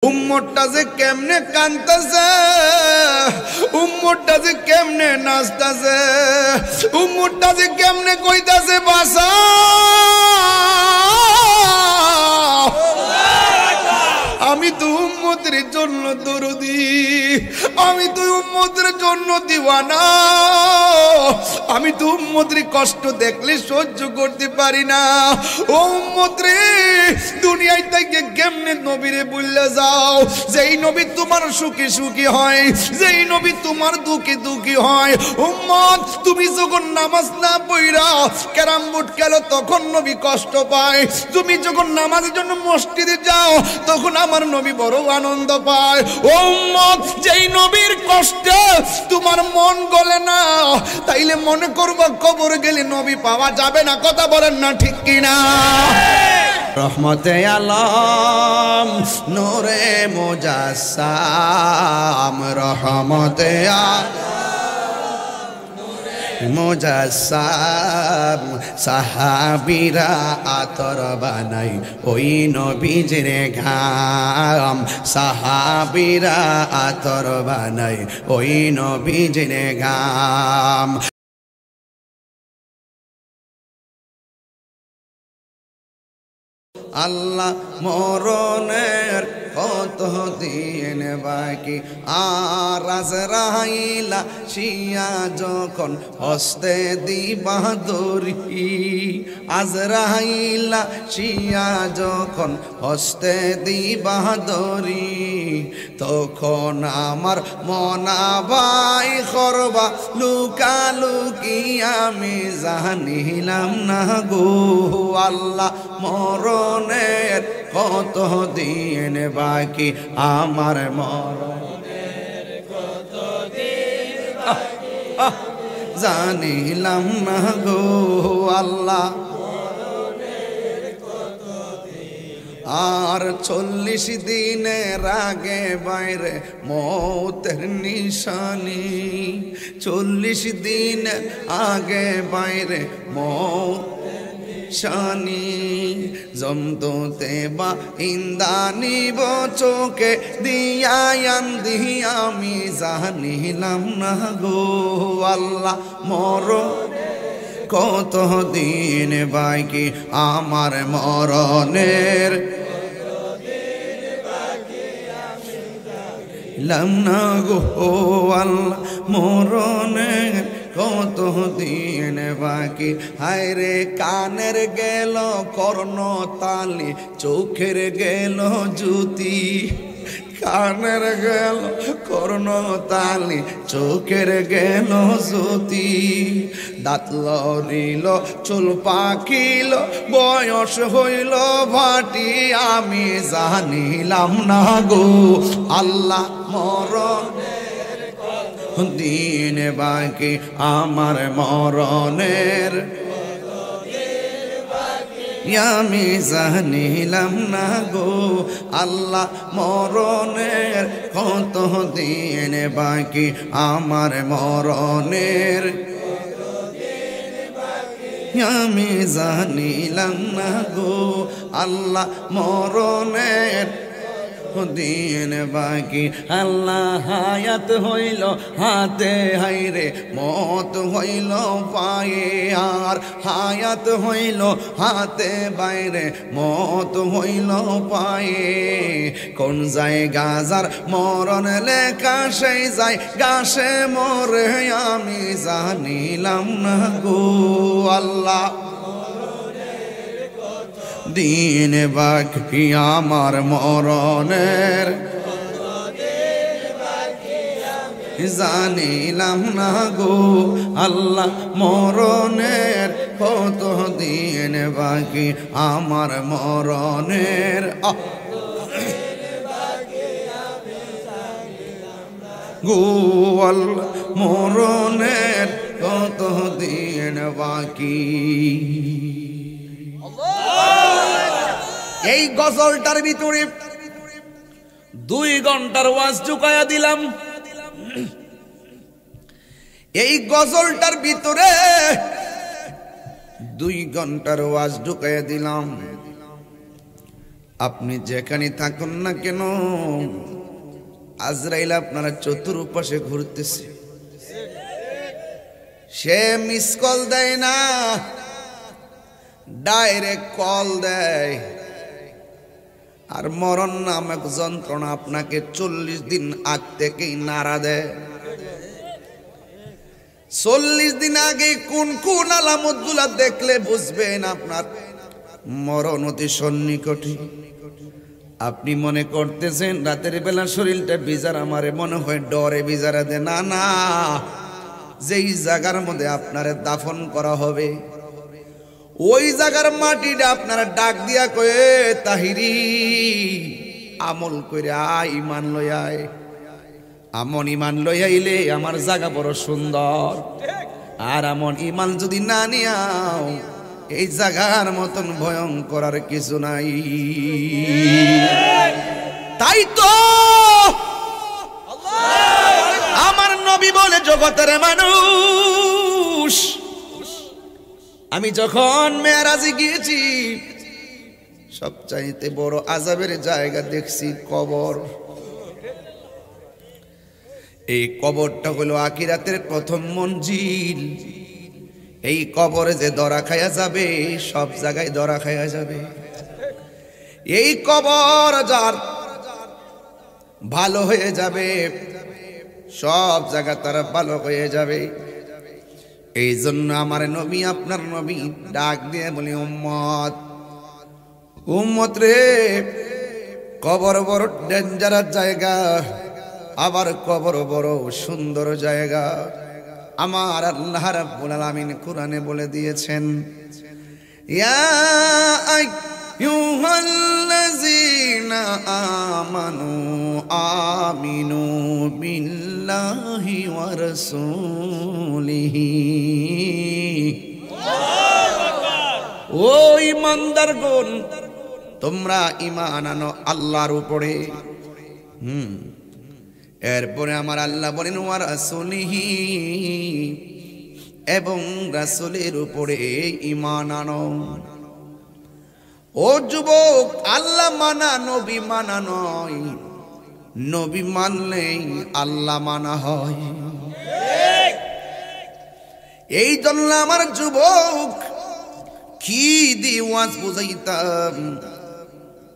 উম্মতটা যে কেমনে কাঁদতেছে, উম্মতটা যে কেমনে নাচতেছে, উম্মতটা যে কেমনে কইতাছে বাসা। আমি তো উম্মতের জন্য দরদি, আমি তো উম্মতের জন্য দিওয়ানা। আমি তো উম্মতের কষ্ট দেখলে সহ্য করতে পারি না। ও উম্মত রে, দুনিয়ায় থেকে কেমনে নবীরে বললে যাও, যেই নবী তোমার সুখী সুখী হয়, যেই নবী তোমার দুঃখী দুঃখী হয়। উম্মত, তুমি যখন নামাজ না পড়া ক্যারাম বোর্ড খেলো তখন নবী কষ্ট পায়, তুমি যখন নামাজের জন্য মসজিদে যাও তখন আমার নবী বড় আনন্দ পায়। ও উম্মত, যেই নবীর কষ্টে তোমার মন গলে না, তাইলে মনে করবো কবর গেলে নবী পাওয়া যাবে না। কথা বলেন না ঠিক কিনা? রহমতে আলম নূরে মুজাসসাম, রহমতে মুজাসসাম, সাহাবীরা আতর বানাই ওই নবীজির ঘাম, সাহাবীরা আতর বানাই ওই নবীজির ঘাম। আল্লাহ মরণের কত দিন বাকি, আর আজরাইলা শিয়া যখন হস্তে দিবা দড়ি, আজরাইলা শিয়া যখন হস্তে দিবা দড়ি, তখন আমার মনাবাই করবা লুকালুকি, আমি জানিলাম না গো। আল্লাহ মরণের কত দিন বাকি, আমার মরণের কত দিন বাকি, জানিলাম না গো। আল্লাহ মরণের কত দিন, আর 40 দিনের আগে বাইরে মৌতের নিশানি, 40 দিন আগে বাইরে মৌত শানি, জমদুতে বা ইন্দানিব চোখে দিয়ায়ান দিহি, আমি জানিলাম না গো। আল্লাহ মরণের কত দিন বাকি, আমার মরণের জানিলাম না গো। আল্লাহ মরণের কত দিন বাকি, হায় রে কানের গেল কর্ণ তালি, চোখের গেল জ্যোতি, কানের গেল কর্ণ তালি, চোখের গেল জ্যোতি, দাঁত লড়িল চুল পাকিল, বয়স হইল ভাটি, আমি জানিলাম না গো। আল্লাহ মরণের দিন বাকি, আমার মরণের আমি জানিলাম না গো। আল্লাহ মরণের কত দিন বাকি, আমার মরণের আমি জানিলাম না গো। আল্লাহ মরণের দিন বাকি, আল্লাহ হায়াত হইল হাতে, হাইরে মত হইল পায়ে, আর হায়াত হইল হাতে বাইরে মত হইল পায়ে, কোন জায়গা যার মরণ লেখা সেই যায় গাছে মরে, আমি জানিলাম না গো। আল্লাহ দিন বাকি, আমার মরণের জানিলাম না গো। আল্লাহ মরণের কত দিন বাকি, আমার মরণের গো। আল্লাহ মরণের কত দিন বাকি। এই গজলটার ভিতরে 2 ঘন্টার ওয়াজ ঢুকায়া দিলাম। এই গজলটার ভিতরে 2 ঘন্টার ওয়াজ ঢুকায়া দিলাম। আপনি যেখানে থাকুন না কেন, আজরাইল আপনারা চতুর্পাশে ঘুরতেছে। সে মিস কল দেয় না, ডাইরেক্ট কল দেয়। আর মরণ নামক যন্ত্রণা আপনাকে 40 দিন আগ থেকেই নাড়া দেয়। 40 দিন আগে কোন কোন আলামতগুলা দেখলে বুঝবেন আপনার মরণ অতি সন্নিকটে। আপনি মনে করতেছেন রাতের বেলা শরীরটা বিজার, আমারে মনে হয় ডরে বিজারা দে। না না, যেই জায়গার মধ্যে আপনারে দাফন করা হবে ওই জায়গার মাটিটা আপনারা ডাক দিয়া কয়ে, তাহিরি আমল কইরা ইমান লইয়ায়। আমন ইমান লইয়াইলে আমার জায়গা বড় সুন্দর। আর আমন ইমান যদি না নিয়াও, এই জায়গার মতন ভয়ঙ্কর আর কিছু নাই। তাই তো আমার নবী বলে, জগতের মানুষ, আমি যখন মেরাজে গিয়েছি সবচাইতে বড় আযাবের জায়গা দেখছি কবর। এই কবরটা হলো আখিরাতের প্রথম মঞ্জিল। এই কবরে যে ধরা খায়া যাবে, সব জায়গায় ধরা খায়া যাবে। এই কবর যার ভালো হয়ে যাবে, সব জায়গা তারা ভালো হয়ে যাবে। এই জন্য আমার নবী, আপনার নবী ডাক দিয়ে বলি, উম্মত উম্মত রে, কবর বড় ডেঞ্জারাস জায়গা, আবার কবর বড় সুন্দর জায়গা। আমার আল্লাহ রাব্বুল আলামিন কোরআনে বলে দিয়েছেন, ইয়া আইয়ুহাল্লাযীনা আমানু আমিনু বিল্লাহি ওয়া রাসূলিহি। ও ঈমানদারগণ, তোমরা ঈমান আনো আল্লাহর উপরে। এরপরে আমার আল্লাহ বলেন, ওয়া রাসূলিহি, এবং রাসূলের উপরে ঈমান আনো। ও যুবক, আল্লাহ মানা নবী মানা নয়, নবী মানলেই আল্লাহ মানা হয়। এই জন্য আমার যুবক, কি দিয়ে ওয়াজ বুঝাইতাম,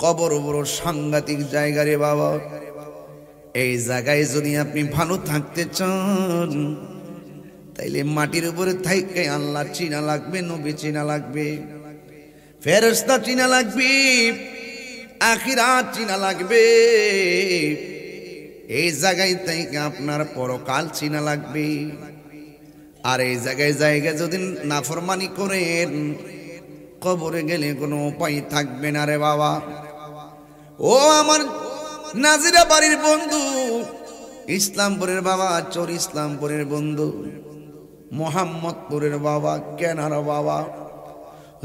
কবর বড় সাংঘাতিক জায়গা রে বাবা। এই জায়গায় যদি আপনি ভালো থাকতে চান, তাইলে মাটির উপরে থাইকে আল্লাহ চিনা লাগবে, নবী চিনা লাগবে, ফেরেশতা চিনা লাগবে, আখিরাত চিনা লাগবে। এই জায়গায় থেকে আপনার পরকাল চিনা লাগবে। আর এই জায়গায় যদি নাফরমানি করেন, কবরে গেলে কোনো উপায় থাকবে না রে বাবা। ও আমার নাজিরা বাড়ির বন্ধু, ইসলামপুরের বাবা, চোর ইসলামপুরের বন্ধু, মোহাম্মদপুরের বাবা, কেনার বাবা,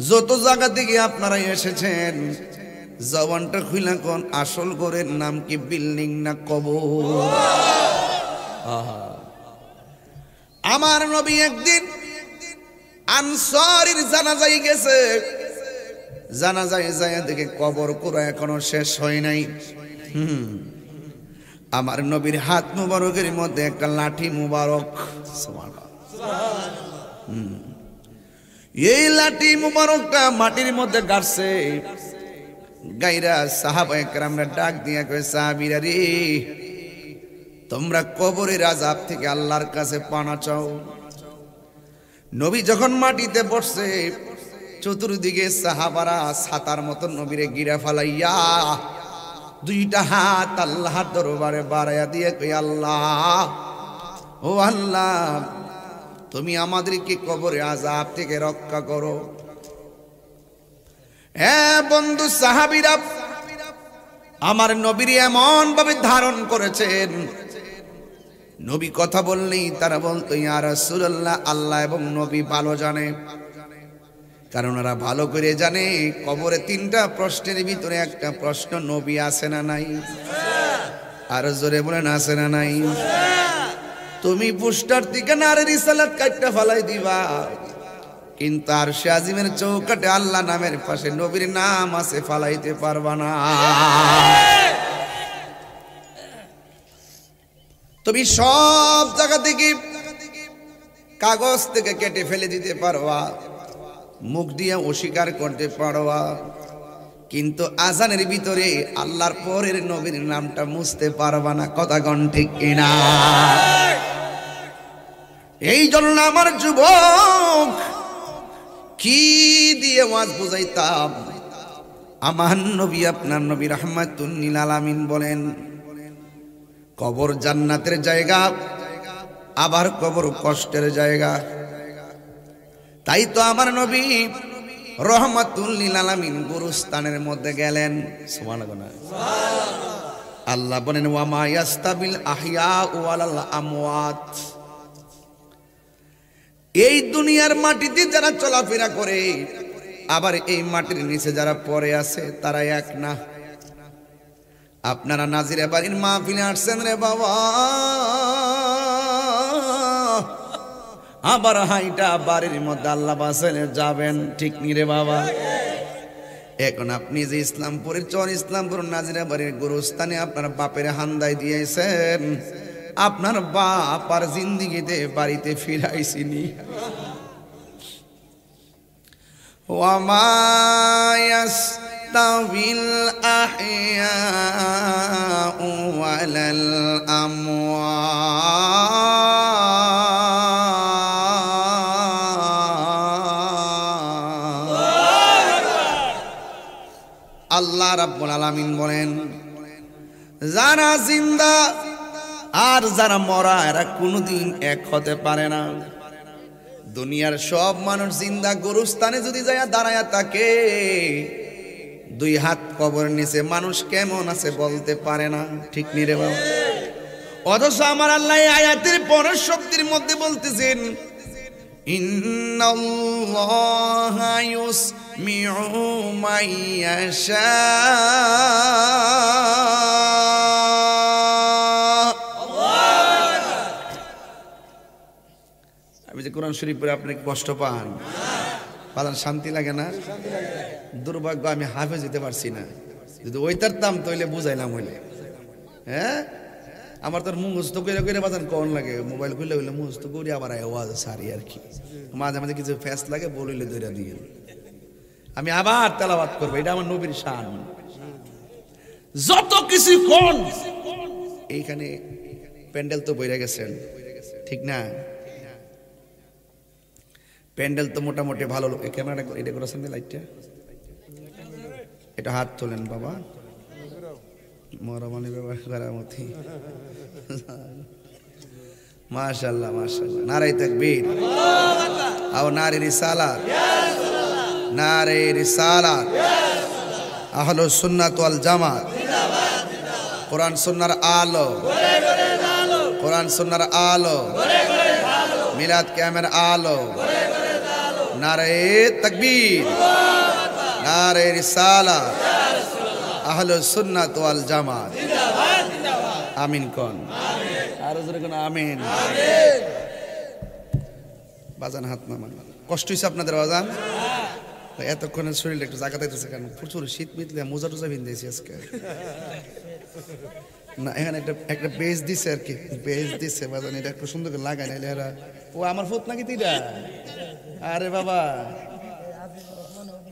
যত জায়গা থেকে আপনারা এসেছেন, জবানটা খুইলা কোন আসল ঘরের নাম কি বিল্ডিং না কবর? আমার নবী একদিন আনসারীর জানাজায় গেছে। জানাজায় যায় দেখে কবর কুড়া এখনো শেষ হয় নাই। আমার নবীর হাত মুবারকের মধ্যে একটা লাঠি মুবারক। এই লাঠি মুবারকটা মাটির মধ্যে গাড়ছে। গাইরা সাহাবায়ে কেরামরা ডাক দিয়া কয়, সাহাবীরা রে, তোমরা কবরের আযাব থেকে আল্লাহর কাছে পানা চাও। নবী যখন মাটিতে বসছে, চতুর্দিকে সাহাবারা ছাতার মতো নবীরে গিরা ফালাইয়া দুইটা হাত আল্লাহর দরবারে বাড়াইয়া দিয়ে কই, আল্লাহ, ও আল্লাহ, তুমি আমাদেরকে কবরে আযাব থেকে রক্ষা করো। হ্যাঁ বন্ধু, সাহাবীরা আমার নবীর এমন ভাবে ধারণ করেছেন, নবী কথা বললেই তারা বলতো, ইয়া রাসূলুল্লাহ, আল্লাহ এবং নবী ভালো জানে। কারণ ওরা ভালো করে জানে কবরে তিনটা প্রশ্নের ভিতরে একটা প্রশ্ন নবী আছে না নাই। আর জোরে বলেন, আছে না নাই? তুমি পুষ্টার থেকে নারে রিসালাত কাটটা ফালাই দিবা, কিন্তু আরশে আজিমের চৌকাটে আল্লাহ নামের পাশে নবীর নাম আছে, ফালাইতে পারবা না। তুমি সব জায়গা থেকে কাগজ থেকে কেটে ফেলে দিতে পারবা, মুখ দিয়ে অস্বীকার করতে পারবা, কিন্তু আজানের ভিতরে আল্লাহর পরের নবীর নামটা মুছতে পারবা না। কথা কোন ঠিক কিনা? এই জন্য আমার যুবক কি দিয়ে ওয়াজ বুঝাইতাম, আমার নবী আপনার নবী রাহমাতুল লিল আলামিন বলেন, কবর জান্নাতের জায়গা, আবার কবর কষ্টের জায়গা। তাই তো আমার নবী রহমাতুল লিল আলামিন গুরুস্থানের মধ্যে গেলেন। সুবহানাল্লাহ। আল্লাহ বলেন, ওয়া মা ইয়াস্তাবিল আহইয়া ওয়ালাল আমওয়াত। এই দুনিয়ার মাটিতে যারা চলাফেরা করে, আবার এই মাটির নিচে যারা পড়ে আছে, তারা এক না। আপনারা নাজিরে বাড়ির মাহফিলে আসছেন রে বাবা, আবার হাইটা বাড়ির মধ্যে আল্লাহ বাসনে যাবেন, ঠিক নি রে বাবা? এখন আপনি যে ইসলামপুরের চর ইসলামপুর নাজিরা বাড়ির গুরুস্থানে আপনার বাপের হান্দাই দিয়েছেন, আপনার বাপ আর জিন্দিগিতে বাড়িতে ফিরাইছিনি। ওয়া মা ইয়াস্তাবিল আহইয়াউ ওয়ালাল আমওয়াত। আল্লাহ রাব্বুল আলামিন বলেন, যারা জিন্দা আর যারা মরা এরা কোনোদিন এক হতে পারে না। দুনিয়ার সব মানুষ জিন্দা গুরুস্থানে যদি যায় দাঁড়ায়া থাকে, দুই হাত কবর নিচে মানুষ কেমন আছে বলতে পারে না, ঠিক নি রে বাবা? অথচ আমার আল্লাহ আয়াতের পরের শক্তির মধ্যে বলতেছেন, ইন্নাল্লাহা ইউসমিউ মাইয়াশা। আমি যে কোরআন শরীফ পড়ে আপনি কষ্ট পান, পালান শান্তি লাগে না? দুর্ভাগ্য আমি হাফেজ হইতে পারছি না। যদি ওইটার দাম তৈলে বুঝাইলাম হইলে, হ্যাঁ আমার তোর মুখস্থ করে করে বাজান কোন লাগে, মোবাইল খুললে হইলে মুখস্থ করি, আবার আওয়াজ সারি আর কি, মাঝে মাঝে কিছু ফ্যাস লাগে বলিলে দইরা দিয়ে আমি আবার তেলাওয়াত করবো। এটা আমার নবীর শান। যত কিছু কোন এইখানে প্যান্ডেল তো বইরা গেছেন, ঠিক না? প্যান্ডেল তো মোটামুটি ভালো। ক্যামেরাটা এটা করেছেন, লাইটটা এটা হাত তোলেন বাবা, মরামানি বাবামতি। মাশাআল্লাহ মাশাআল্লাহ, নারে তাকবীর, আও নারে রিসালাত, নারে রিসালাত, আহলুস সুন্নাত ওয়াল জামাত, কোরআন সুন্নাহর আলো, কোরআন সুন্নাহর আলো, মিলাদ কিয়ামের আলো, নারে তাকবীর, নারে রিসালাত, আহলুস সুন্নাত ওয়াল জামাত। আমিন কোন, আরো জোরে কোন আমিন। বাজান হাত নামান। কষ্ট হইছে আপনাদের বাজান? এতক্ষণে শরীরটা একটু জায়গা দিতেছে কেন? প্রচুর শীত মিটলে মোজা টোজা ভিন্দেছি আজকে না। এখানে একটা বেজ দিছে আর কি, বেজ দিছে বাজান, এটা একটু সুন্দর করে লাগাই নাইলে এরা। ও আমার ফুট নাকি তিটা? আরে বাবা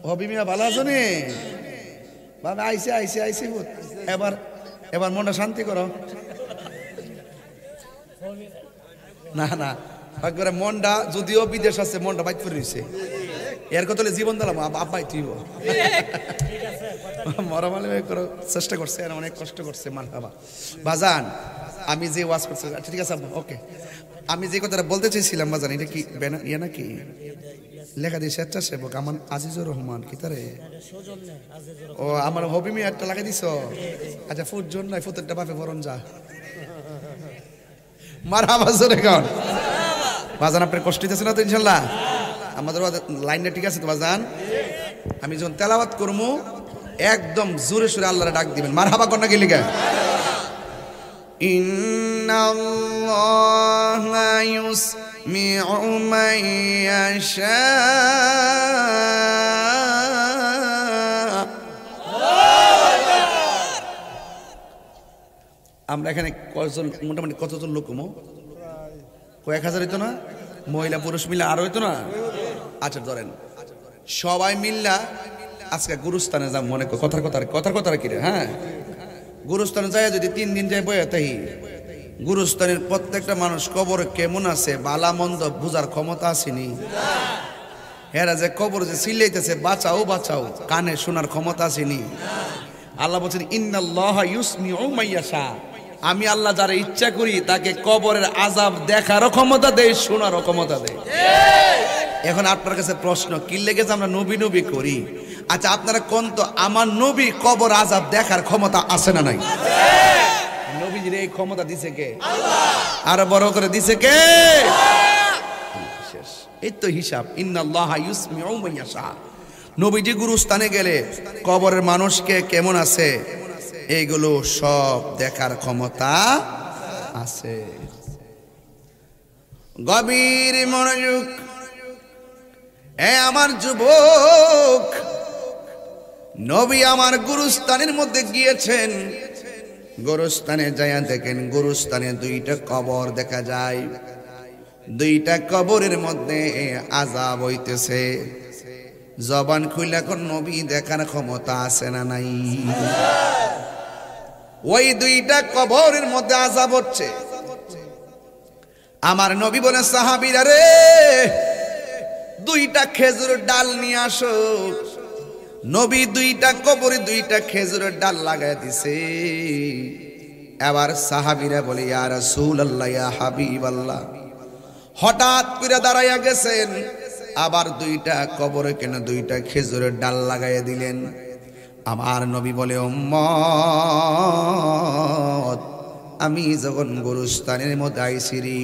হবি মিয়া ভালো আছো নি বাবা? আইসে আইসে আইসি ফুট। এবার এবার মনটা শান্তি করো। না না একবারে মনটা যদিও বিদেশ আছে, মনটা বাইক করে রয়েছে। এর কথা জীবন দিলাম আব্বাই তুই মরামালি করো চেষ্টা করছে, আর অনেক কষ্ট করছে। মান বাবা বাজান, আমি যে ওয়াজ করছি ঠিক আছে ওকে, আমি যে কথাটা বলতে চাইছিলাম বাজান, এটা কি ইয়ে নাকি লেখা দিয়ে স্বেচ্ছাসেবক আমার আজিজুর রহমান কি তারে? ও আমার হবি মি একটা লাগাই দিছ। আচ্ছা ফুট জন নাই, ফুটেরটা বাপে বরণ যা মারহাবা জোরে কর বাজান। আপনার কষ্ট দিতেছে না তো ইনশাল্লাহ? আমাদের লাইনটা ঠিক আছে তো বাজান? আমি যখন তেলাওয়াত করবো একদম জোরে সোরে আল্লাহরে ডাক দিবেন। মারহাবা কর না কি লিখা? ইন্নাল্লাহা من يشاء আমরা এখানে কতজন মোটামুটি কতজন লোক কয়েক হাজার হইতো না মহিলা পুরুষ মিলে আরো হইতো না আচ্ছা ধরেন সবাই মিল্লা আজকে গুরুস্থানে যা মনে কথার কথা কি রে হ্যাঁ গুরুস্থানে যায় যদি 3 দিন যায় বয়ে তাই গুরুস্থানের প্রত্যেকটা মানুষ কবর কেমন আছে বালা মন্দ বুঝার ক্ষমতা আসেনি এরা যে কবর যে সিলাইতেছে বাঁচাও কানে শোনার ক্ষমতা আসেনি আল্লাহ বলছেন ইন্নাল্লাহা ইউসমিউ মাইয়াশা আমি আল্লাহ যারা ইচ্ছা করি তাকে কবরের আযাব দেখারও ক্ষমতা দেই শোনারও ক্ষমতা দেই এখন আপনার কাছে প্রশ্ন কি লেগেছে আমরা নবী করি আচ্ছা আপনারা কোন তো আমার নবী কবর আযাব দেখার ক্ষমতা আছে না নাই নবীজির এই ক্ষমতা দিছে কে আল্লাহ আর বড় করে দিছে কে শেষ এই তো হিসাব ইন্নাল্লাহা ইউসমিউ মাইয়াশা নবীজি গুরুস্থানে গেলে কবরের মানুষকে কেমন আছে এইগুলো সব দেখার ক্ষমতা আছে গভীর মনোযোগ আমার যুবক নবী আমার গুরুস্থানের মধ্যে গিয়েছেন গুরুস্থানে যায়া দেখেন গুরুস্থানে 2টা কবর দেখা যায় 2টা কবরের মধ্যে আযাব হইতেছে জবান খুইলা কোন নবী দেখার ক্ষমতা আছে না নাই ওই 2টা কবরের মধ্যে আযাব হচ্ছে আমার নবী বলেন সাহাবীরা রে 2টা খেজুরের ডাল নিয়ে আসো নবী 2টা কবরে 2টা খেজুরের ডাল লাগায় দিছে এবার সাহাবীরা বলে ইয়া রাসূলুল্লাহ ইয়া হাবিবাল্লাহ হঠাৎ করে দাঁড়াইয়া গেছেন আবার 2টা কবরে কেন 2টা খেজুরের ডাল লাগাইয়া দিলেন আমার নবী বলে উম্মত আমি যখন গুরুস্থানের মধ্যে আইছিরি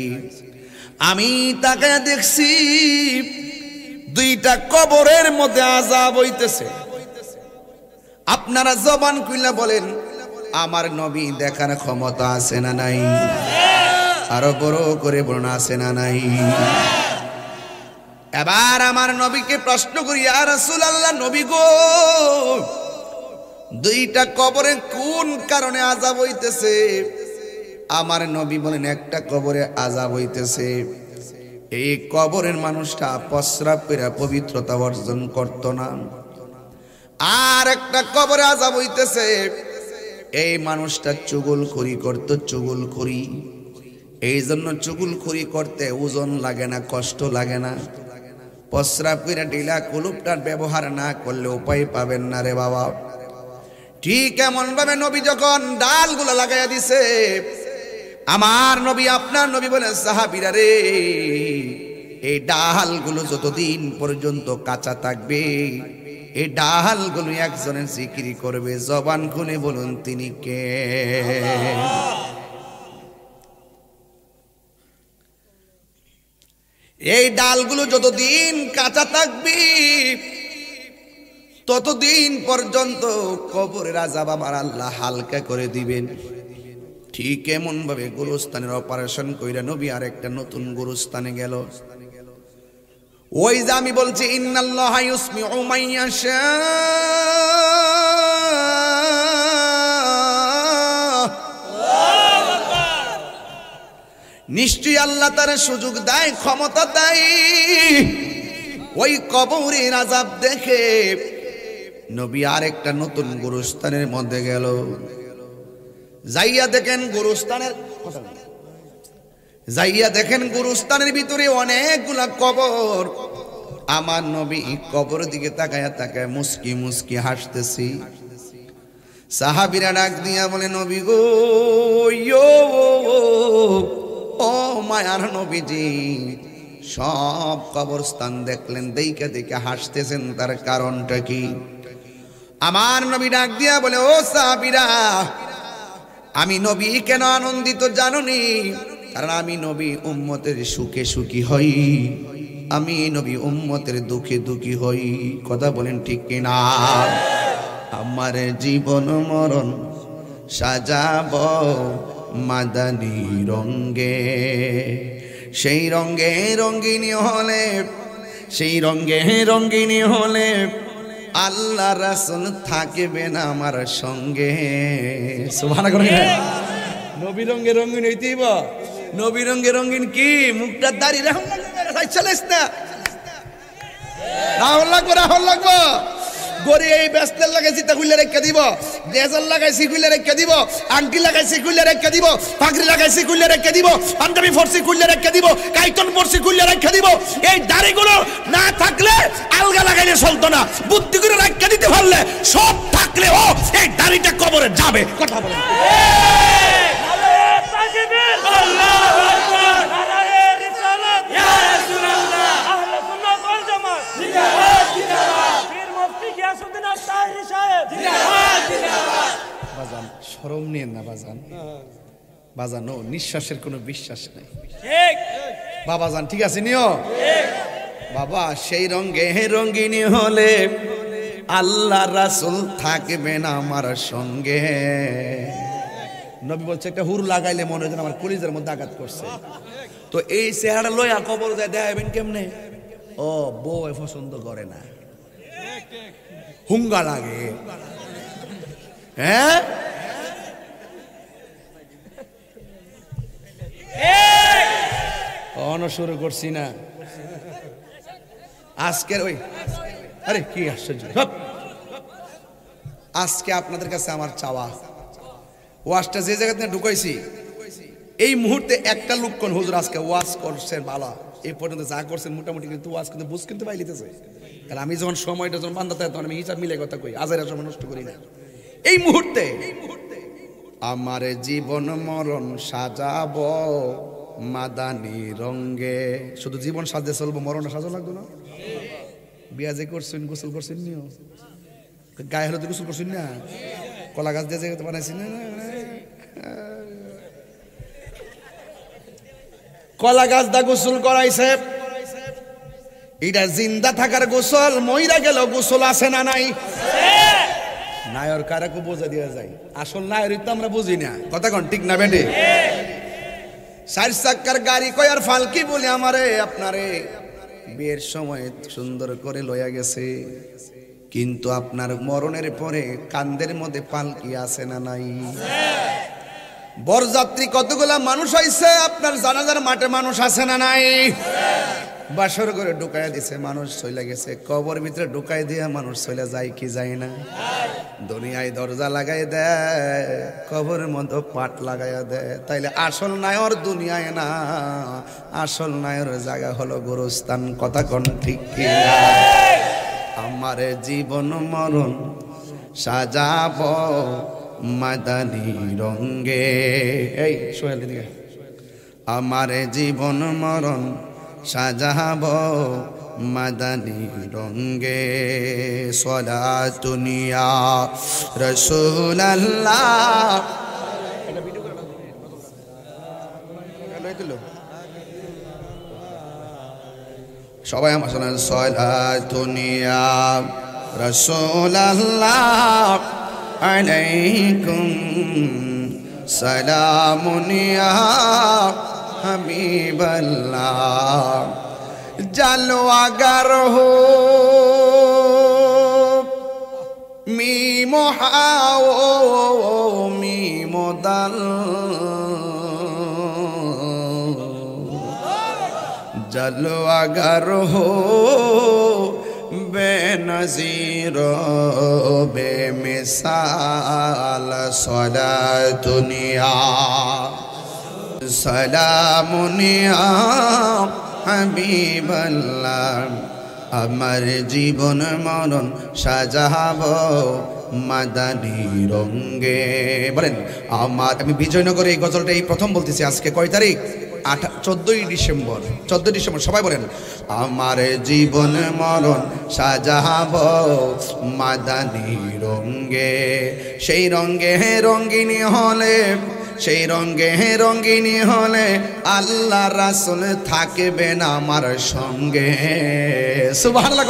আমি তাকায়া দেখছি 2টা কবরের মধ্যে আযাব হইতেছে আপনারা জবান খুইলা বলেন আমার নবী দেখার ক্ষমতা আছে না নাই আরো বড় করে বলুন আছে না নাই এবার আমার নবীকে প্রশ্ন করি ইয়া রাসূলুল্লাহ নবী গো 2টা কবরে কোন কারণে আযাব হইতেছে আমার নবী বলেন একটা কবরে আযাব হইতেছে এই কবরের মানুষটা প্রস্রাব করে পবিত্রতা অর্জন করত না আর একটা কবরে আযাব হইতেছে এই মানুষটা চুগলখড়ি করত চুগলখড়ি এই জন্য চুগলখড়ি করতে ওজন লাগে না কষ্ট লাগে না প্রস্রাব করে ঢিলা কুলুপটার ব্যবহার না করলে উপায় পাবেন না রে বাবা ঠিক এমন ভাবে নবী যখন ডালগুলো লাগাইয়া দিছে আমার নবী আপনার নবী বলেন সাহাবীরা রে এই ডালগুলো যতদিন পর্যন্ত কাঁচা থাকবে এই ডালগুলো একজনের জিকিরি করবে জবান খুলে বলুন তিনি কে এই ডালগুলো যতদিন কাঁচা থাকবে ততদিন পর্যন্ত কবরের আযাব আমার আল্লাহ হালকা করে দিবেন ঠিক এমন ভাবে গুরুস্থানের অপারেশন কইরা নবী আর একটা নতুন গুরুস্থানে গেল ওই যে আমি বলছি ইন্নাল্লাহা ইউসমিউ মাইয়াশা নিশ্চয়ই আল্লাহ তার সুযোগ দেয় ক্ষমতা দেয় ওই কবরের আযাব দেখে নবী আর একটা নতুন গুরুস্থানের মধ্যে গেল যাইয়া দেখেন গুরুস্থানের ভিতরে অনেকগুলা কবর আমার নবী কবরের দিকে তাকায় মুস্কি মুস্কি হাসতেছি সাহাবীরা ডাক দিয়া বলে নবী গো ও মায়ার নবীজি সব কবরস্থান দেখলেন দেখে দেখে হাসতেছেন তার কারণটা কি আমার নবী ডাক দিয়া বলে ও সাহাবীরা আমি নবী কেন আনন্দিত জানোনি কারণ আমি নবী উম্মতের সুখে সুখী হই আমি নবী উম্মতের দুঃখে দুঃখী হই কথা বলেন ঠিক কিনা আমার জীবন মরণ সাজাবো মাদানী রঙ্গে সেই রঙে রঙ্গিনী হলে, সেই রঙে রঙ্গিনী হলে আল্লাহ রাসূল থাকবে না আমার সঙ্গে। সুবহানাল্লাহ। নবী রঙে রঙিন হইতেইব। নবী রঙে রঙিন কি? মুখটা দাঁড়িয়ে রাখুন চলেস না, রাহুল লাগবো, রাহুল লাগবো। গড়ি এই ব্যস্তের লাগাইছি তা খুলে রেখে দিব, ড্রেজার লাগাইছি খুলে রেখে দিব, আংটি লাগাইছি খুলে রেখে দিব, পাগড়ি লাগাইছি খুলে রেখে দিব, পাঞ্জাবি ফরসি খুলে রেখে দিব, কাইতন ফরসি খুলে রেখে দিব। এই দাড়িগুলো না থাকলে আলগা লাগাইলে চলতো না, বুদ্ধি করে রেখে দিতে পারলে সব থাকলেও এই দাড়িটা কবরে যাবে। কথা বলে বাজান, শরম নিয়েন না বাজান। বাজান ও নিঃশ্বাসের কোনো বিশ্বাস নেই বাবাজান, ঠিক আছে নিও বাবা। সেই রঙে রঙ্গিনী হলে আল্লাহ রাসূল থাকবে না আমার সঙ্গে। নবী বলছে একটা হুর লাগাইলে মনে হয় আমার কলিজার মধ্যে আঘাত করছে। তো এই চেহারা লইয়া কবর যায় দেখাবেন কেমনে? ও বউ পছন্দ করে না, হুঙ্গা লাগে, হ্যাঁ শুরু করছি না আজকের ওই, আরে কি আশ্চর্য। আজকে আপনাদের কাছে আমার চাওয়া, ওয়াজটা যে জায়গাতে ঢুকাইছি এই মুহূর্তে একটা লোক কোন হুজুর আজকে ওয়াজ করছেন ভালো, এই পর্যন্ত যা করছেন মোটামুটি কিন্তু ওয়াজ কিন্তু বুঝ কিন্তু পাইলিতেছে। কারণ আমি যখন সময়টা যখন বান্ধা থাকে তখন আমি হিসাব মিলে কথা কই, আজারের সময় নষ্ট করি না। এই মুহূর্তে আমার জীবন মরণ সাজাবো মাদানি রঙে। শুধু জীবন সাজতে চলবো, মরণ সাজা লাগতো না? বিয়া যে করছেন, গোসল করছেন নিও, গায়ে হলুদ গোসল করছেন না, কলা গাছ দিয়ে যে বানাইছেন না, কলা গাছ দা গোসল করাইছে, এটা জিন্দা থাকার গোসল, মইরা গেল গোসল আছে না নাই? নায়র কারাকে বোঝা দিয়া যায়, আসল নায়র তো আমরা বুঝি না। কথা কন ঠিক না বেটে? চার চাক্কার গাড়ি কয় আর ফালকি বলে আমারে আপনারে বিয়ের সময় সুন্দর করে লইয়া গেছে, কিন্তু আপনার মরণের পরে কান্দের মধ্যে পালকি আছে না নাই? বরযাত্রী কতগুলা মানুষ আইছে, আপনার জানাজার মাঠে মানুষ আছে না নাই? বাসর করে ঢুকাইয়া দিছে, মানুষ চলে গেছে। কবর ভিতরে ঢুকাই দিয়া মানুষ চলে যায় কি যায় না? দুনিয়ায় দরজা লাগাই দেয়, কবরের মধ্যে পাট লাগাইয়া দেয়। তাইলে আসল নায়র দুনিয়ায় না, আসল নায়র জায়গা হলো গোরস্থান। কথা কোন ঠিক কি? আমার জীবন মরণ সাজাব মাদানি রঙে। এই সোহেল দিকে, আমার জীবন মরণ সাজাব মাদানি রঙে। সালাতুন ইয়া রাসূলুল্লাহ। সবাই আমার শোনেন। সালাতুন ইয়া রাসূলুল্লাহ আলাইকুম সালামুন ইয়া হাবিবাল্লাহ। জালওয়াগার হো মিম হাও মিম দাল, জালওয়াগার হো বেনজির বেমিসাল। সালাতুন ইয়া সালামুন ইয়া হাবিবাল্লাহ। আমার জীবন মরণ সাজাব মাদানি রঙে। বলেন আমার, আমি বিজয়নগরে এই গজলটা এই প্রথম বলতেছি। আজকে কয় তারিখ? 14ই ডিসেম্বর। 14 ডিসেম্বর। সবাই বলেন আমার জীবন মরণ সাজাব মাদানি রঙে। সেই রঙে রঙ্গিনী হলে, সেই রঙে রঙ্গিনী হলে আল্লাহ রাসূল থাকবেন আমার সঙ্গে। সুবহানাল্লাহ।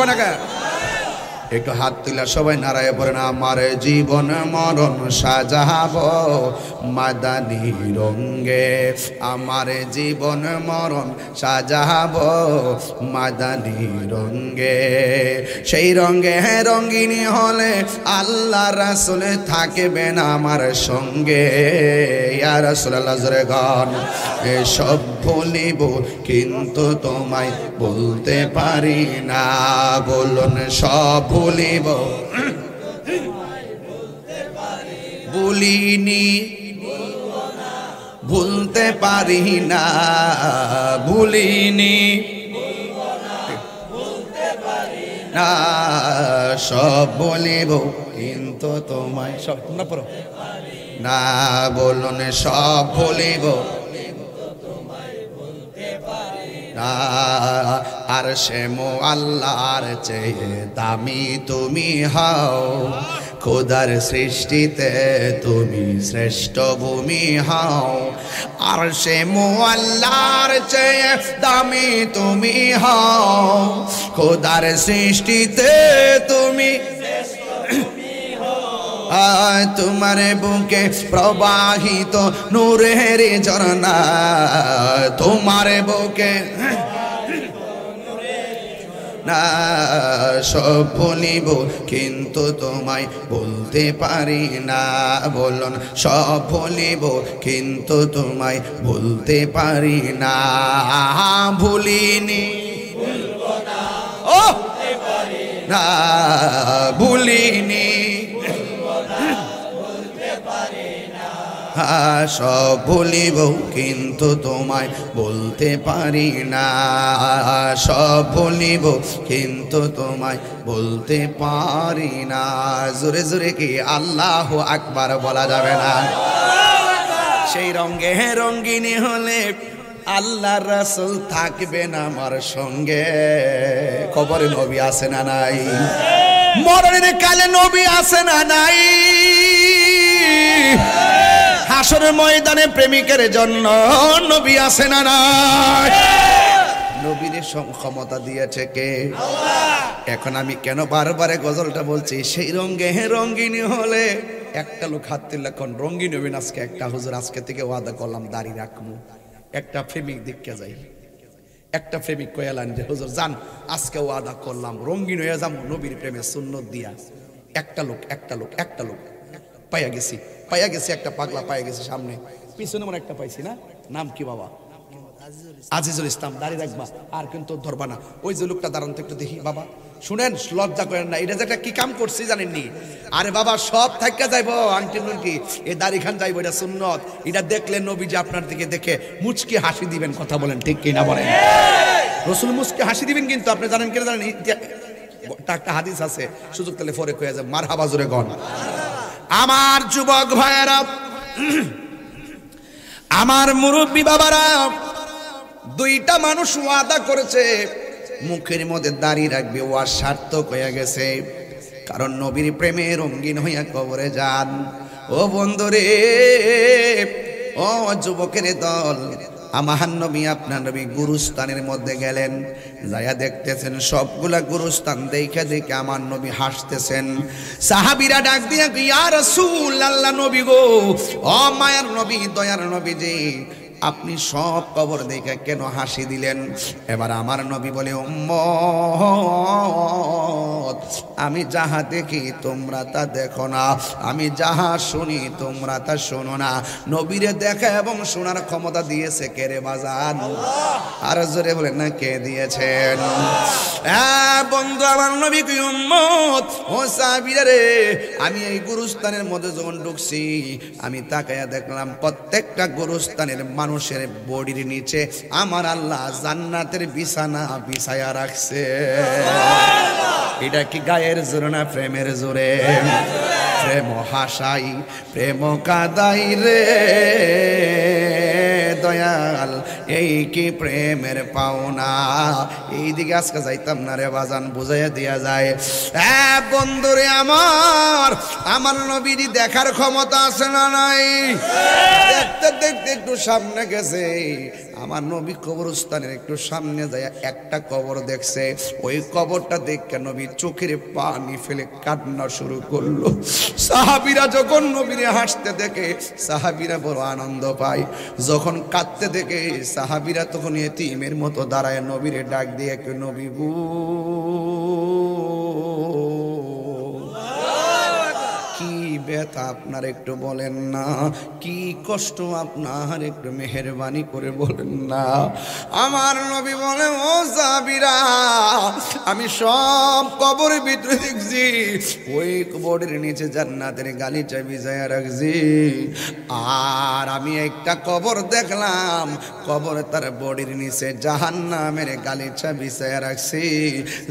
একটু হাত তুলা সবাই নারায় পড়েন। আমার জীবন মরণ সাজাবো মাদানী রঙ্গে, আমার জীবন মরণ সাজাবো মাদানী রঙ্গে। সেই রঙ্গে রঙ্গিনী হলে আল্লাহ রাসূল থাকবেন আমার সঙ্গে। ইয়া রাসূলুল্লাহ জোরে গান। এসব ভুলিব কিন্তু তোমায় বলতে পারি না, বলুন সব ভুলিব ভুলিনি ভুলতে পারি না, ভুলিনি না, সব বলিব কিন্তু তোমায় সব তোমরা পড়ো না, বলুন সব বলিব না। আর সে আল্লাহর চেয়ে দামি তুমি হও, খোদার সৃষ্টিতে তুমি শ্রেষ্ঠ ভূমি হও। আর সে আল্লাহর চেয়ে দামি তুমি হও, খোদার সৃষ্টিতে তুমি তোমার বুকে প্রবাহিত নূরের ঝরনা, তোমার বুকে না, সব বলিব কিন্তু তোমায় বলতে পারি না, বলুন সব বলিব কিন্তু তোমায় বলতে পারি না। ভুলিনি ও না, ভুলিনি সব বলিব কিন্তু তোমায় বলতে পারি না, সব বলিব কিন্তু তোমায় বলতে পারি না। জোরে জোরে কি আল্লাহু আকবার বলা যাবে না? সেই রঙে রঙ্গিনী হলে আল্লাহর রাসূল থাকবেন আমার সঙ্গে। কবরে নবী আছে না নাই? মরণের কালে নবী আছে না নাই? হাসরের ময়দানে প্রেমিকের জন্য নবী আছে না নাই? নবীর ক্ষমতা দিয়েছে কে? এখন আমি কেন বারবারে গজলটা বলছি? সেই রঙে রঙ্গিনী হলে একটা লোক হাত তুললে কোন রঙ্গিন হবেন আজকে? একটা হুজুর আজকে থেকে ওয়াদা করলাম দাড়ি রাখবো। একটা প্রেমিক দেখতে যাই, একটা প্রেমিক কয়ালান যে হুজুর জান আজকে ওয়াদা করলাম রঙ্গিন হয়ে যাবো নবীর প্রেমে সুন্নত দিয়া। একটা লোক পাইয়া গেছি একটা পাগলা পাইয়া গেছি সামনে, পিছনে মনে একটা পাইছি না, নাম কি বাবা? আজিজুল ইসলাম। দাঁড়িয়ে রাখবা আর কিন্তু ধরবা না। ওই যে লোকটা দাঁড়ান তো একটু দেখি বাবা, শুনেন লজ্জা করেন না, এটা যে একটা কি কাম করছি জানেননি? আরে বাবা সব থাইকা যাইবো আন্টি নুনকি, এই দাড়ি খান যাইবো, এটা সুন্নত। এটা দেখলে নবী যে আপনার দিকে দেখে মুচকি হাসি দিবেন। কথা বলেন ঠিক কি না বলেন? রাসূল মুচকি হাসি দিবেন। কিন্তু আপনি জানেন কি জানেন? একটা হাদিস আছে, সুযোগ পেলে পরে কয়ে যায় মারহাবা জোরে গন। আমার যুবক ভাইয়েরা, আমার মুরব্বী বাবারা, দুইটা মানুষ ওয়াদা করেছে মুখের মধ্যে দাড়ি রাখবে, ওয়ার সার্থক হয়ে গেছে। কারণ নবীর প্রেমে রঙিন হইয়া কবরে যান। ও বন্ধুরে, ও যুবকের দল, আমার নবী আপনার নবী গুরুস্থানের মধ্যে গেলেন, যাইয়া দেখতেছেন সবগুলা গুরুস্থান দেখে দেখে আমার নবী হাসতেছেন। সাহাবীরা ডাক দিয়া ইয়া রাসূলুল্লাহ, নবী গো, ও মায়ার নবী, দয়ার নবীজি, আপনি সব কবর দেখে কেন হাসি দিলেন? এবার আমার নবী বলে উম্মত, আমি যাহা দেখি তোমরা তা দেখো না, আমি যাহা শুনি তোমরা তা শোনো না। নবীরে দেখা এবং শোনার ক্ষমতা দিয়েছে কে রে বাজান? আর জোরে বলেন না কে দিয়েছেন? বন্ধু আমার নবী কি উম্মত, ও সাহাবীরা রে, আমি এই গুরুস্থানের মধ্যে যখন ঢুকছি আমি তাকায়া দেখলাম প্রত্যেকটা গুরুস্থানের মানুষের বডির নিচে আমার আল্লাহ জান্নাতের বিছানা বিছায়া রাখছে। এটা কি গায়ের জোরে না প্রেমের জোরে? প্রেম হাসাই প্রেম কাদাই রে দয়াল, এই কি প্রেমের পাওনা? এই দিকে আজকে যাইতাম না রে বাজান, বুঝাইয়া দিয়া যায়। বন্ধুরে আমার নবীর দেখার ক্ষমতা আছে না নাই? দেখতে দেখতে একটু সামনে গেছে, আমার নবী কবরস্থানের একটু সামনে যায় একটা কবর দেখছে, ওই কবরটা দেখে নবী চোখের পানি ফেলে কান্না শুরু করলো। সাহাবীরা যখন নবীরে হাসতে দেখে সাহাবীরা বড় আনন্দ পায়, যখন কাঁদতে দেখে সাহাবীরা তখন এতিমের মতো দাঁড়ায় নবীরে ডাক দিয়ে, নবী গো কি ব্যথা আপনার একটু বলেন না, কি কষ্ট আপনার একটু মেহেরবানি করে বলেন না। আমার নবী বলে, ও সাহাবীরা আমি সব কবরের ভিতরে দেখছি, ওই কবরের নিচে জান্নাতের গালিচা বিছায়া রাখছি, আর আমি একটা কবর দেখলাম, কবর তার বডির নিচে জাহান্নামের গালিচা বিছায়া রাখছি,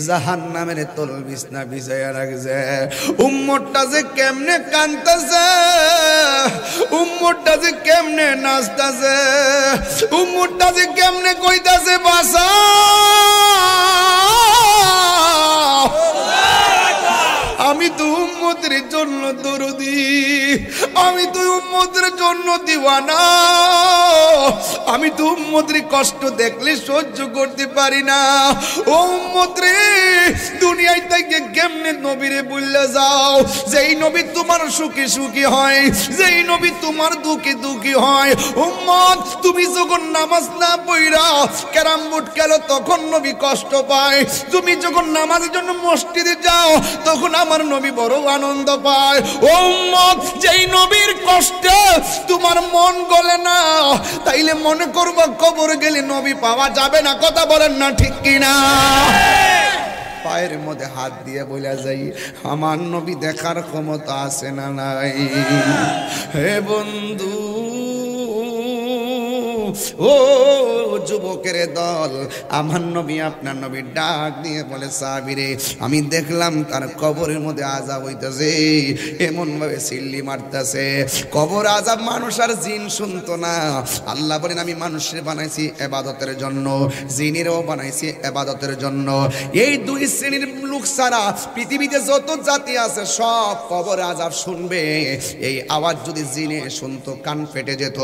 জাহান্নামের তল বিছনা বিছায়া রাখছে। উম্মতটা যে কেমনে কাঁদতেছে, উম্মতটা যে কেমনে নাচতেছে, উম্মতটা যে কেমনে কইতাছে বাসা। আমি তো উম্মতের জন্য দরদি, আমি তো উম্মতের জন্য দিওয়ানা, আমি তো উম্মতের কষ্ট দেখলে সহ্য করতে পারি না। ও উম্মত রে, দুনিয়ায় থেকে কেমনে নবীরে বললে যাও, যেই নবী তোমার সুখী সুখী হয়, যেই নবী তোমার দুঃখী দুঃখী হয়। উম্মত তুমি যখন নামাজ না পড়া ক্যারাম বোর্ড খেলো তখন নবী কষ্ট পায়, তুমি যখন নামাজের জন্য মসজিদে যাও তখন আমার নবী বড় আনন্দ পায়। ও উম্মত, যেই নবীর কষ্টে তোমার মন গলে না, তাইলে মনে করবা কবরে গেলে নবী পাওয়া যাবে না। কথা বলেন না ঠিক কিনা? পায়ের মধ্যে হাত দিয়ে বলে যাই, আমার নবী দেখার ক্ষমতা আছে না নাই? হে বন্ধু, ও যুবকের দল, আমার নবী আপনার নবী ডাক দিয়ে বলে, সাহাবীরে আমি দেখলাম তার কবরের মধ্যে আযাব হইতেছে, এমন ভাবে সিল্লি মারতেছে। কবর আযাব মানুষ আর জিন শুনতো না। আল্লাহ বলেন আমি মানুষের বানাইছি ইবাদতের জন্য, জিনেরও বানাইছি ইবাদতের জন্য। এই দুই শ্রেণীর লোক ছাড়া পৃথিবীতে যত জাতি আছে সব কবর আযাব শুনবে। এই আওয়াজ যদি জিনে শুনতো কান ফেটে যেত,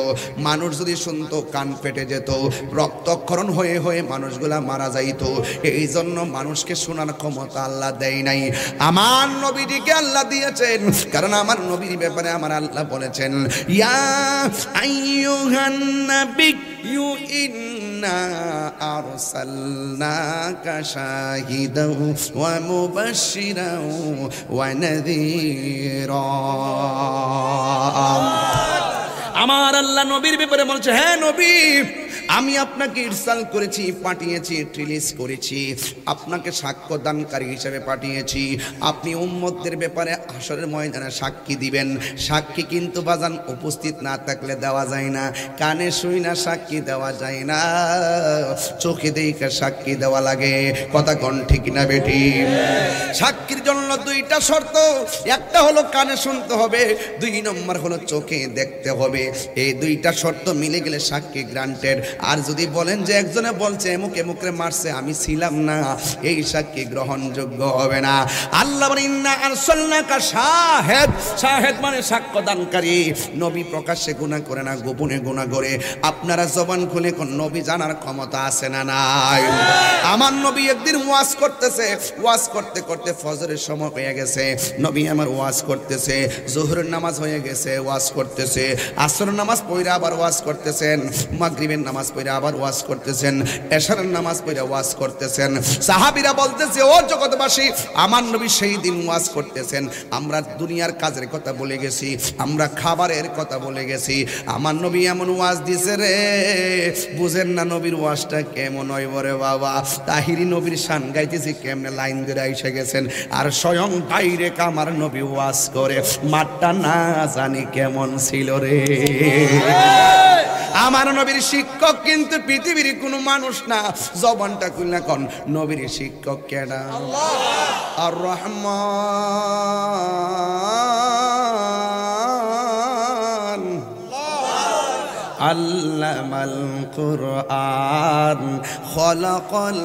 মানুষ যদি শুনতো কান ফেটে যেত, রক্তক্ষরণ হয়ে হয়ে মানুষগুলা মারা যাইত। এই জন্য মানুষকে শোনার ক্ষমতা আল্লাহ দেয় নাই, আমার নবীটিকে আল্লাহ দিয়েছেন। কারণ আমার নবীর ব্যাপারে আমার আল্লাহ বলেছেন, ইয়া আইয়ুহান নাবিয়্যু ইন্না আরসালনাকা শাহিদাও ওয়া মুবাশশিরাও ওয়া নাযীরা। আমার আল্লাহ নবীর ব্যাপারে বলছে, হ্যাঁ নবী আমি আপনাকে ইরসাল করেছি, পাঠিয়েছি, রিলিজ করেছি, আপনাকে সাক্ষ্য দানকারী হিসেবে পাঠিয়েছি। আপনি উম্মতদের ব্যাপারে হাসরের ময়দানে সাক্ষী দিবেন। সাক্ষী কিন্তু বাজান উপস্থিত না থাকলে দেওয়া যায় না, কানে শুই না সাক্ষী দেওয়া যায় না, চোখে দেখে সাক্ষী দেওয়া লাগে। কথা কোন ঠিক না বেটি? সাক্ষীর জন্য দুইটা শর্ত, একটা হলো কানে শুনতে হবে, 2 নম্বর হলো চোখে দেখতে হবে। এই দুইটা শর্ত মিলে গেলে সাক্ষী গ্রান্টেড। আর যদি বলেন যে একজনে বলছে এমুক এমুকরে মারছে, আমি ছিলাম না, এই সাক্ষী গ্রহণযোগ্য হবে না। আল্লাহ বলেন ইন্না আরসালনাকা শাহিদ, শাহিদ মানে সাক্ষ্যদানকারী। নবী প্রকাশ্যে গুনাহ করে না, গোপনে গুনাহ করে। আপনারা জবান খুলে কোন নবী জানার ক্ষমতা আছে না নাই? আমার নবী একদিন ওয়াজ করতেছে, ওয়াজ করতে করতে ফজরের সময় হয়ে গেছে, নবী আমার ওয়াজ করতেছে, যোহরের নামাজ হয়ে গেছে, ওয়াজ করতেছে, আসরের নামাজ পড়ে আবার ওয়াজ করতেছেন, মাগরিবের নামাজ পড়ে আবার ওয়াজ করতেছেন, এশারের নামাজ পড়ে ওয়াজ করতেছেন। সাহাবীরা বলতেছে, ও জগৎবাসী, আমার নবী সেই দিন ওয়াজ করতেছেন, আমরা দুনিয়ার কাজের কথা বলে গেছি, আমরা খাবারের কথা বলে গেছি, আমার নবী এমন ওয়াজ দিছে রে, বুঝেন না নবীর ওয়াজটা কেমন হয় বরে বাবা। তাহিরি নবীর শান গাইতেছি কেমনে লাইন ধরে এসে গেছেন, আর স্বয়ং ডাইরেক্ট আমার নবী ওয়াজ করে, মাঠটা না জানি কেমন ছিল রে। আমার নবীর শিক্ষক কিন্তু পৃথিবীর কোনো মানুষ না। জবানটা খুলনা কোন নবীর শিক্ষক কেডা? আর রহমান। আল্লামাল কুরআন খলাকাল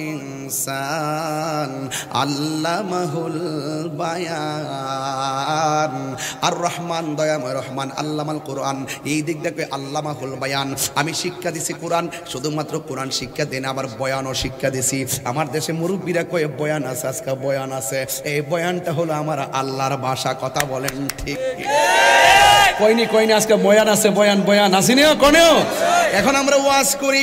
ইনসান আল্লামাহুল বায়ান। আর রহমান দয়াময় রহমান আল্লামাল কুরআন, এই দিক দেখবে আল্লামাহুল বায়ান। আমি শিক্ষা দিছি কোরআন, শুধুমাত্র কোরআন শিক্ষা দেন, আবার বয়ানও শিক্ষা দিছি। আমার দেশে মুরব্বীরা কয়ে বয়ান আছে, আজকে বয়ান আছে। এই বয়ানটা হলো আমার আল্লাহর ভাষা। কথা বলেন ঠিক? কইনি কইনি আজকে বয়ান আছে, বয়ান বয়ান আসেনি কোনেও। এখন আমরা ওয়াজ করি,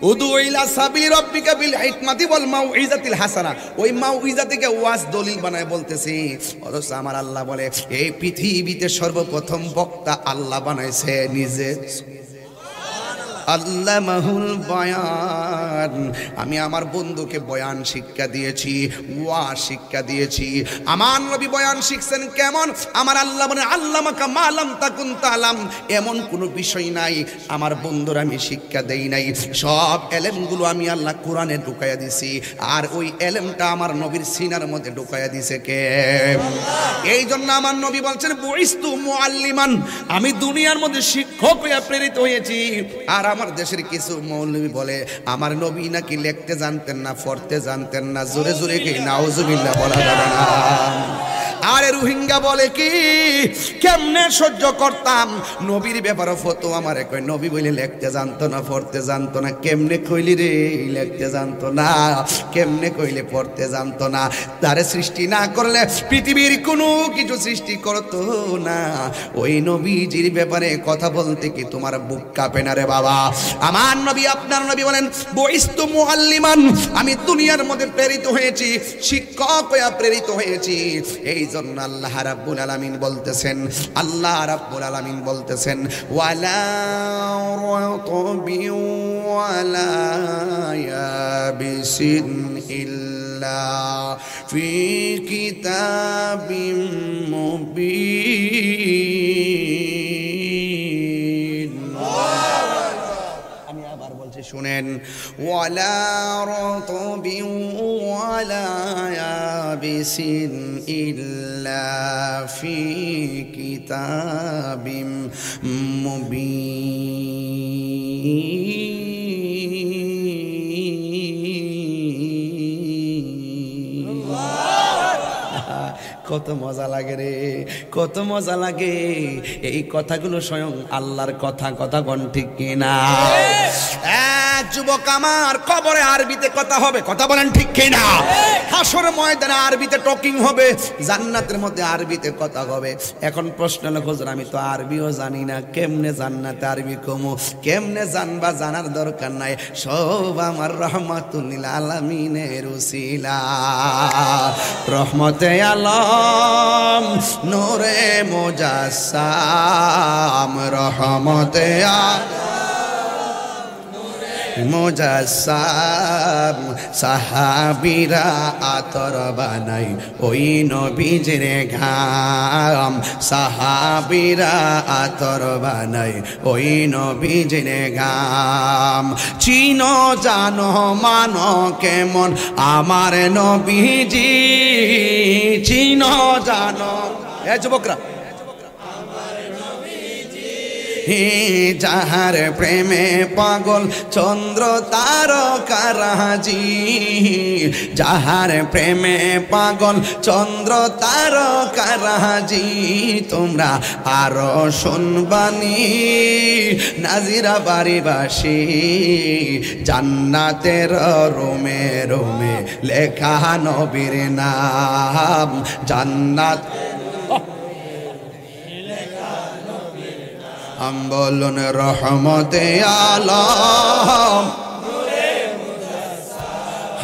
উদু ইলা সাবিলি রাব্বিকা বিল হিকমাতি ওয়াল মাউইজাতিল হাসানা। ওই মাউইজা থেকে ওয়াজ দলিল বানায় বলতেছি, অথচ আমার আল্লাহ বলে এই পৃথিবীতে সর্বপ্রথম বক্তা আল্লাহ বানাইছে নিজে। আল্লামাহুল বয়ান। আমি আমার বন্ধুকে বয়ান শিক্ষা দিয়েছি, ওয়াজ শিক্ষা দিয়েছি। আমার নবী বয়ান শিখছেন কেমন? আমার আল্লাহ বলেন আল্লামাকা মা লাম তাকুন তাআলাম। এমন কোনো বিষয় নাই আমার বন্ধুর আমি শিক্ষা দেই নাই। সব এলেমগুলো আমি আল্লাহ কোরআনে ঢুকাইয়া দিছি, আর ওই এলেমটা আমার নবীর সিনার মধ্যে ঢুকাইয়া দিছে কে? এই জন্য আমার নবী বলছেন বুইস্তু মুআল্লিমান, আমি দুনিয়ার মধ্যে শিক্ষক হয়ে প্রেরিত হয়েছি। আর আমার দেশের কিছু মৌলবী বলে আমার নবী নাকি লিখতে জানতেন না, পড়তে জানতেন না। জোরে জোরে কি নাউজুবিল্লাহ বলা যাবে না? আরে রোহিঙ্গা বলে কি কেমনে সহ্য করতাম? নবীর ব্যাপারে ফতো আমার কয় নবী বলে লিখতে জানতো না, পড়তে জানতো না। কেমনে কইলি রে লিখতে জানতো না, কেমনে কইলে পড়তে জানতো না? তারে সৃষ্টি না করলে পৃথিবীর কোনো কিছু সৃষ্টি করতো না। ওই নবীজির ব্যাপারে কথা বলতে কি তোমার বুক কাঁপে না রে বাবা? আমার নবী আপনার নবী বলেন বুইস্তু মুআল্লিমান, আমি দুনিয়ার মধ্যে প্রেরিত হয়েছি, শিক্ষক হয়ে প্রেরিত হয়েছি। এই জন্য আল্লাহ রাব্বুল আলামিন বলতেছেন, আল্লাহ রাব্বুল আলামিন বলতেছেন ওয়ালা রাতবি ওয়ালা ইয়াবিসিন ইল্লা ফি কিতাবিম মুবিন। আমি আবার বলছি শুনেন, ওয়ালা রাতবি ওয়ালা ইয়াবিসিন ইল্লা ফি কিতাবিম মুবিন। কত মজা লাগে রে, কত মজা লাগে। এই কথাগুলো স্বয়ং আল্লাহর কথা। কথা কোন ঠিক কিনা? যুবক আমার, কবরে আরবিতে কথা হবে, কথা বলেন ঠিক কিনা? হাসর ময়দানে আরবিতে টকিং হবে, জান্নাতের মধ্যে আরবিতে কথা হবে। এখন প্রশ্ন হলো হুজুর আমি তো আরবিও জানি না, কেমনে জান্নাতে আরবি কমু? কেমনে জানবা? জানার দরকার নাই, সব আমার রহমাতুল লিল আলামিনের উসিলা। রহমতে আলম নূরে মুজাসসাম, রহমতে মুজাসসাম। সাহাবীরা আতর বানাই ওই নবীজির ঘাম, সাহাবীরা আতর বানাই ওই নবীজির ঘাম। চিনো জানো মানো কেমন আমার নবীজি, চিনো জানো। এ যুবকরা, যাহার প্রেমে পাগল চন্দ্র তারকারাজি, যাহার প্রেমে পাগল চন্দ্র তারকারাজি। তোমরা আরো শুনবানি নাজিরা বাড়িবাসী, জান্নাতের রোমে রোমে লেখা নবীর নাম। জান্নাত हम बोलन रहमते आलम,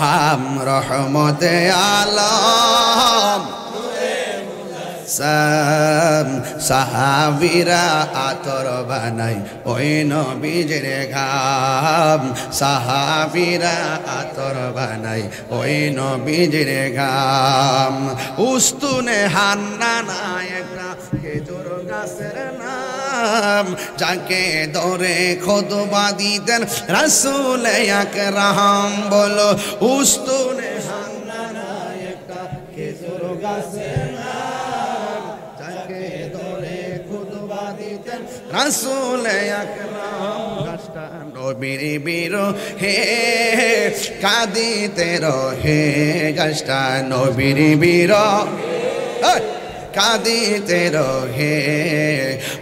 हम रहमते आलम। সাহাবীরা আতর বানাই ওই নবীজির ঘাম, সাহাবীরা আতর বানাই ওই নবীজির ঘাম। উস্তুনে হান্নানা একটা খেজুর গাছের নাম, যাকে ধরে খুতবা দিতেন রাসূল আকরাম। বলো উস্তুনে হান্নানা একটা খেজুর গাছের নাম, যাকে ধরে খুতবা দিতেন রাসূল আকরাম। নবীর বিরহে কাঁদিতে রহে গাছটা নবীর বিরহে কাঁদিতে রহে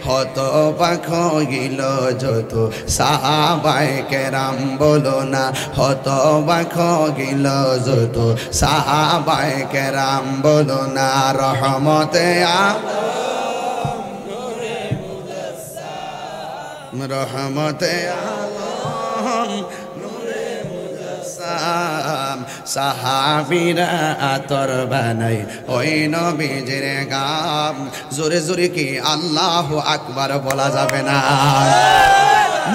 হতবাক হইল যত সাহাবায়ে কেরাম বলো না হতবাক হইল যত সাহাবায়ে কেরাম বলো না রহমতে রহমতে আলম নূরে মুজাসসাম সাহাবীরা আতর বানাই ওই নবীজির গাম জোরে জোরে কি আল্লাহু আকবার বলা যাবে না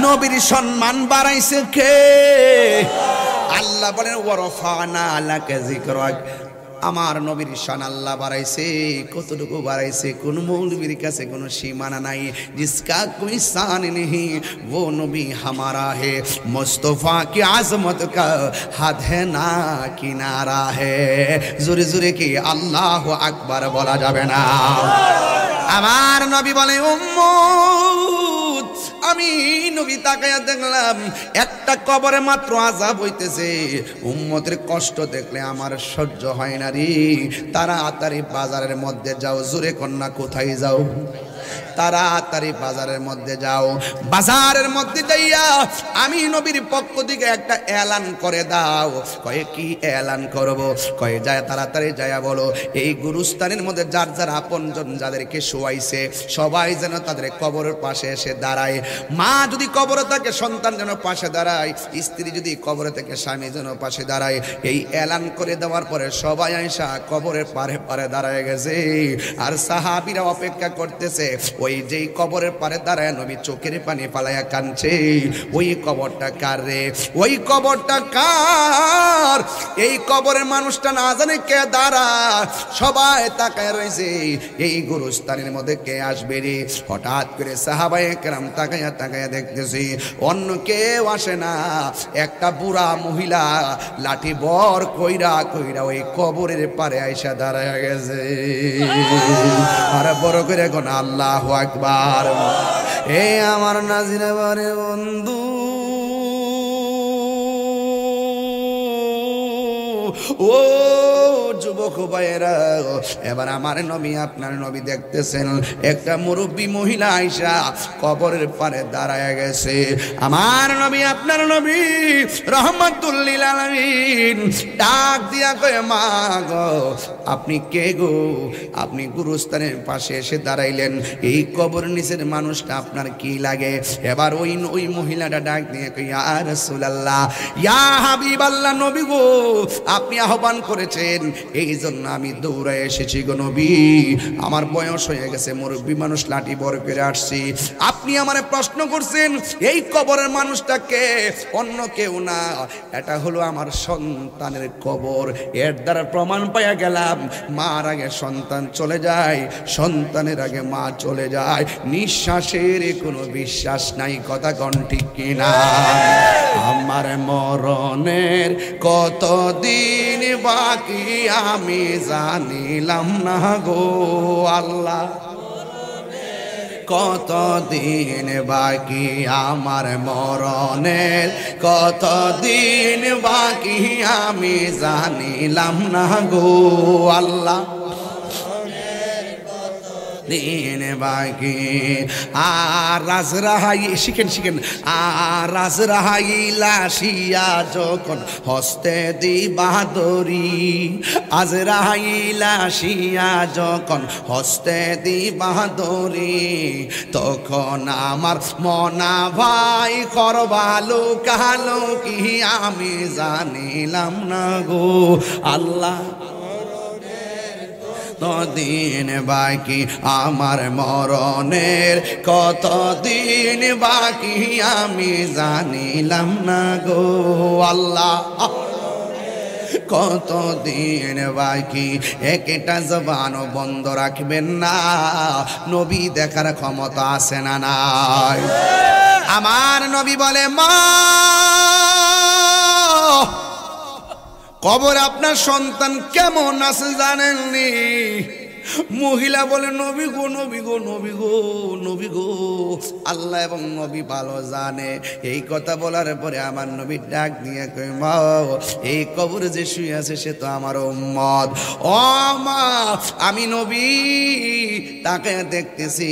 নবীর সম্মান বাড়াইছে কে আল্লাহ বলেন ওয়ারফানা লাকা যিকরাক আমার নবীর শান আল্লাহ বাড়াইছে কতটুকু বাড়াইছে কোন মৌলবীর কাছে কোনো সীমানা নাই जिसका कोई शान नहीं वो नबी हमारा है मुस्तफा की आजमत का हद है ना किनारा है जोरे जोरे की अल्लाहु আকবার বলা যাবে না আমার নবী বলে উম্মত আমি নবী তাকায়া দেখলাম একটা কবরে মাত্র আযাব হইতেছে উম্মতের কষ্ট দেখলে আমার সহ্য হয় না রে তাড়াতাড়ি বাজারের মধ্যে যাও জোরে কন্যা কোথায় যাও তাড়াতাড়ি বাজারের মধ্যে যাও বাজারের মধ্যে যাইয়া আমি নবীর পক্ষ থেকে একটা এলান করে দাও কয়ে কি এলান করব কয়ে যায় তাড়াতাড়ি যাইয়া বলো এই গুরুস্থানের মধ্যে যার যার আপনজন যাদেরকে শোয়াইছে সবাই যেন তাদের কবরের পাশে এসে দাঁড়ায় মা যদি কবরে থাকে সন্তান যেন পাশে দাঁড়ায় স্ত্রী যদি কবরে থাকে স্বামী যেন পাশে দাঁড়ায় এই এলান করে দেওয়ার পরে সবাই আইসা কবরের পারে পারে দাঁড়ায় গেছে আর সাহাবীরা অপেক্ষা করতেছে ওই যেই কবরের পারে দাঁড়ায় নবী চোখের পানি ফালাইয়া কাঁদছে ওই কবরটা কার রে ওই কবরটা কার এই কবরের মানুষটা না জানে কে দাঁড়া সবাই তাকায় রয়েছে এই গুরুস্থানের মধ্যে কে আসবে রে হঠাৎ করে সাহাবায়ে কেরাম তাকায়া তাকায়া দেখতেছি অন্য কেউ আসে না একটা বুড়া মহিলা লাঠি বর কইরা কইরা ওই কবরের পারে আইসা দাঁড়ায় গেছে আর বড় করে কোন আল্লাহু আকবার এ আমার নাজিরা বারে বন্ধু ও যুবক ভাইয়েরা এবার আমার নবী আপনার নবী দেখতেছেন একটা মুরব্বী মহিলা আয়েশা কবরের পারে দাঁড়ায় গেছে আমার নবী আপনার নবী রহমাতুল লিল আলামিন ডাক দিয়া কয় মা গো আপনি কে গো আপনি গুরুস্থানের পাশে এসে দাঁড়াইলেন এই কবর নিচের মানুষটা আপনার কি লাগে এবার ওই মহিলাটা ডাক দিয়ে কয় ইয়া রাসূলুল্লাহ ইয়া হাবিবাল্লাহ নবী গো আপনি আহ্বান করেছেন এই জন্য আমি দৌড়ে এসেছি গো নবী আমার বয়স হয়ে গেছে মুরব্বী মানুষ লাঠি বড় করে আসছি আপনি আমারে প্রশ্ন করছেন এই কবরের মানুষটাকে অন্য কেউ না এটা হলো আমার সন্তানের কবর এর দ্বারা প্রমাণ পাইয়া গেলাম মার আগে সন্তান চলে যায় সন্তানের আগে মা চলে যায় নিঃশ্বাসের কোনো বিশ্বাস নাই কথা কোন ঠিক কিনা আমার মরণের কতদিন বাকি আমি জানিলাম না গো আল্লাহ কতদিন বাকি আমার মরণের কতদিন বাকি আমি জানিলাম না গো আল্লাহ দিন বাকি আর রাজরাহাই শিখেন আর রাজরাহাই লাশিয়া যখন হস্তে দিবা দড়ি আজরাহাই লাশিয়া যখন হস্তে দিবা দড়ি তখন আমার মনা ভাই করবালো কালো কি আমি জানিলাম না গো আল্লাহ কতদিন বাকি আমার মরণের কতদিন বাকি আমি জানিলাম না গো আল্লাহ কতদিন বাকি একটা জবান বন্ধ রাখবেন না নবী দেখার ক্ষমতা আছে না নাই আমার নবী বলে মা কবর আপনার সন্তান কেমন আছে জানেননি মহিলা বলে নবী গো নবী গো নবী গো নবী গো, আল্লাহ এবং নবী ভালো জানে। এই কথা বলার পরে আমার নবী ডাক দিয়ে কই মা, এই কবরে যে শুয়ে আছে সে তো আমার উম্মত। ও মা, আমি নবী তাকে দেখতেছি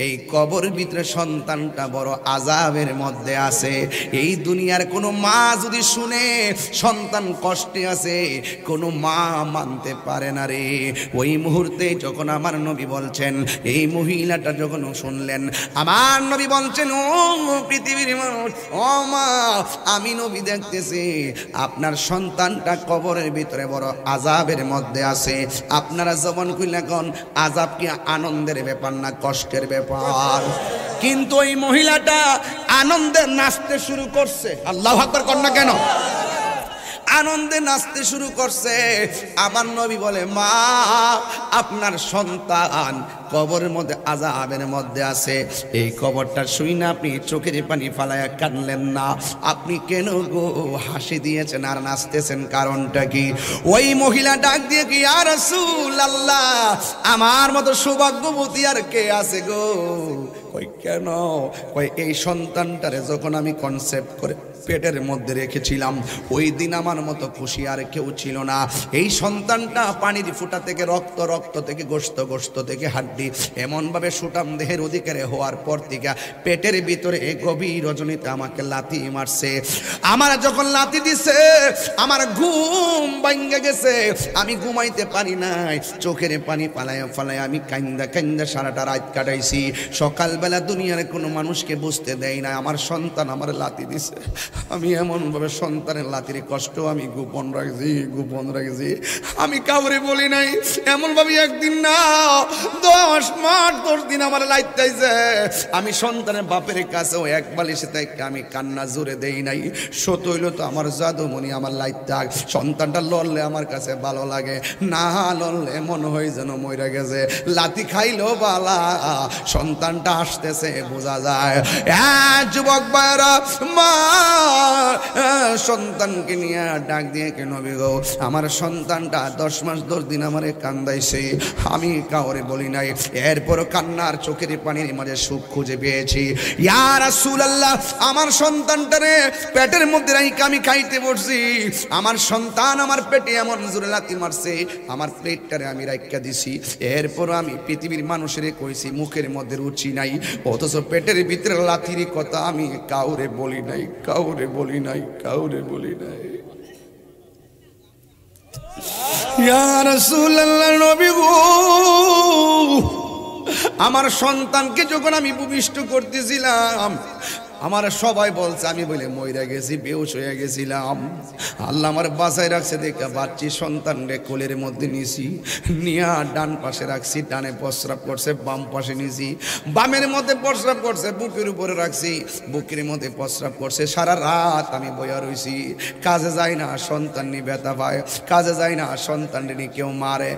এই কবর ভিতরে সন্তানটা বড় আযাবের মধ্যে আছে। এই দুনিয়ার কোনো মা যদি শুনে সন্তান কষ্টে আছে, কোনো মা মানতে পারে না রে। ওই মুহূর্তে যখন আমার নবী বলছেন, এই মহিলাটা যখন শুনলেন, আমার নবী বলছেন ও পৃথিবীর মানুষ, ও মা, আমি নবী দেখতেছি আপনার সন্তানটা কবরের ভিতরে বড় আযাবের মধ্যে আছে। আপনারা জবান খুলে কোন আযাব কি আনন্দের ব্যাপার না কষ্টের ব্যাপার? কিন্তু ওই মহিলাটা আনন্দে নাচতে শুরু করছে। আল্লাহু আকবার কর না কেন? আনন্দে নাচতে শুরু করছে। আমার নবী বলে মা, আপনার সন্তান কবরের মধ্যে আযাবের মধ্যে আছে। এই কবরটা শুই না আপনি চোখের পানি ফালায়া কাঁদলেন না, আপনি কেন গো হাসি দিয়েছেন আর নাচতেছেন, কারণটা কি? ওই মহিলা ডাক দিয়ে কি, ইয়া রাসূলুল্লাহ, আমার মতো সৌভাগ্যবতী আর কে আছে গো? কই কেন? কই এই সন্তানটারে যখন আমি কনসেপ্ট করে পেটের মধ্যে রেখেছিলাম, ওই দিন আমার মতো খুশি আর কেউ ছিল না। এই সন্তানটা পানির ফুটা থেকে রক্ত, রক্ত থেকে গোশত, গোশত থেকে হাড্ডি, এমনভাবে সুটাম দেহের অধিকারে হওয়ার পর থেকে পেটের ভিতরে গভীর রজনীতে আমাকে লাথি মারছে। আমার যখন লাথি দিছে আমার ঘুম ভাঙ্গে গেছে, আমি ঘুমাইতে পারি নাই, চোখের পানি ফালায় ফালায় আমি কান্দা কান্দা সারাটা রাত কাটাইছি। সকালবেলা দুনিয়ার কোনো মানুষকে বুঝতে দেয় না আমার সন্তান আমার লাথি দিছে। আমি এমনভাবে সন্তানের লাথির কষ্ট আমি গোপন রাখছি, আমি কাউরে বলি নাই। এমনভাবে একদিন না 10 মাস 10 দিন আমার লাইতাইছে। আমি সন্তানের বাপের কাছেও এক বালিশে থেকে আমি কান্না জোরে দেই নাই। সত হইল তো আমার জাদুমণি আমার লাইতা, সন্তানটা লড়লে আমার কাছে ভালো লাগে, না লড়লে মনে হয় যেন মইরা গেছে। লাথি খাইলো বালা, সন্তানটা আসতেছে বোঝা যায়। যুবক ভাইরা, মা সন্তানকে নিয়ে ডাক দিয়ে কেন নবী গো, আমার সন্তানটা 10 মাস 10 দিন আমারে কান্দাইছে, আমি কাউরে বলি নাই। এরপর কান্নার চোখের পানির মাঝে সুখ খুঁজে পেয়েছি। ইয়া রাসূলুল্লাহ, আমার সন্তানটারে পেটের মধ্যে রাইখা আমি খাইতে বসছি, আমার সন্তান আমার পেটে এমন জোরে লাথি মারছে, আমার প্লেটটারে আমি রাইখা দিছি। এরপর আমি পৃথিবীর মানুষের কইছি মুখের মধ্যে রুচি নাই, অথচ পেটের ভিতরে লাথির কথা আমি কাউরে বলি নাই, কাউরে বলি নাই, কাউরে বলি নাই। ইয়া রাসূলুল্লাহ, নবী গো, আমার সন্তানকে যখন আমি ভূমিষ্ঠ করতেছিলাম, আমার সবাই বলছে আমি বলে মইরা গেছি, বেহুশ হয়ে গেছিলাম। আল্লাহ আমার বাঁচায় রাখছে দেখা বাচ্চি সন্তান রে কোলের মধ্যে নিছি, নিয়া ডান পাশে রাখছি, ডানে প্রস্রাব করছে, বাম পাশে নিছি, বামের মধ্যে প্রস্রাব করছে, বুকের উপরে রাখছি, বুকের মধ্যে প্রস্রাব করছে। সারা রাত আমি বইয়া রইছি, কাজে যাই না, সন্তান নিয়ে ব্যথা পায়, কাজে যাই না, সন্তান নিয়ে কেউ মারে।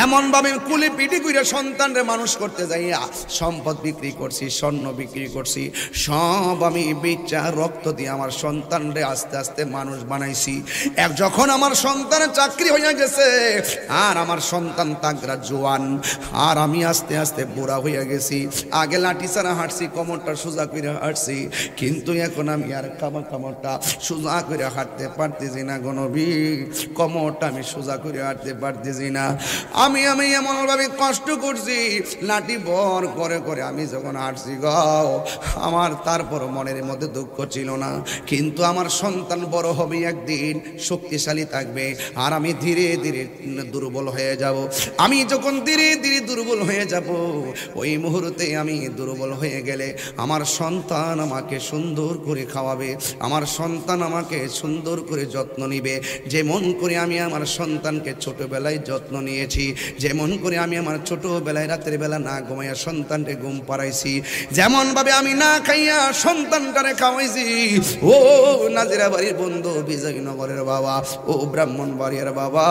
এমনভাবে কুলে পিটি করে সন্তান রে মানুষ করতে যাইয়া সম্পদ বিক্রি করছি, স্বর্ণ বিক্রি করছি, সব আমি বেচা রক্ত দিয়ে আমার সন্তানরে আস্তে আস্তে মানুষ বানাইছি। যখন আমার সন্তানের চাকরি হইয়া গেছে আর আমার সন্তান তাগরা জোয়ান, আর আমি আস্তে আস্তে বুড়া হইয়া গেছি। আগে লাঠি ছাড়া হাঁটছি, কোমরটা সোজা করে হাঁটছি, কিন্তু এখন আমি আর কোমরটা সোজা করে হাঁটতে পারতেছি না গো নবী, কোমরটা আমি সোজা করে হাঁটতে পারতেছি না। আমি এমনভাবে কষ্ট করছি, লাঠি বর করে করে আমি যখন হাঁটছি গো, আমার তারপর মনের মধ্যে দুঃখ ছিল না, কিন্তু আমার সন্তান বড় হবে একদিন, শক্তিশালী থাকবে, আর আমি ধীরে ধীরে দুর্বল হয়ে যাব। আমি যখন ধীরে ধীরে দুর্বল হয়ে যাব, ওই মুহূর্তে আমি দুর্বল হয়ে গেলে আমার সন্তান আমাকে সুন্দর করে খাওয়াবে, আমার সন্তান আমাকে সুন্দর করে যত্ন নিবে। যেমন করে আমি আমার সন্তানকে ছোটবেলায় যত্ন নিয়েছি, যেমন করে আমি আমার ছোটবেলায় রাতের বেলা না ঘুমাইয়া সন্তানকে ঘুম পাড়াইছি, যেমনভাবে আমি না খাইয়া সন্তান সন্তানটারে খাওয়াইছি। ও নাজিরা বাড়ির বন্ধু, বিজয়নগরের বাবা, ও ব্রাহ্মণবাড়িয়ার বাবা,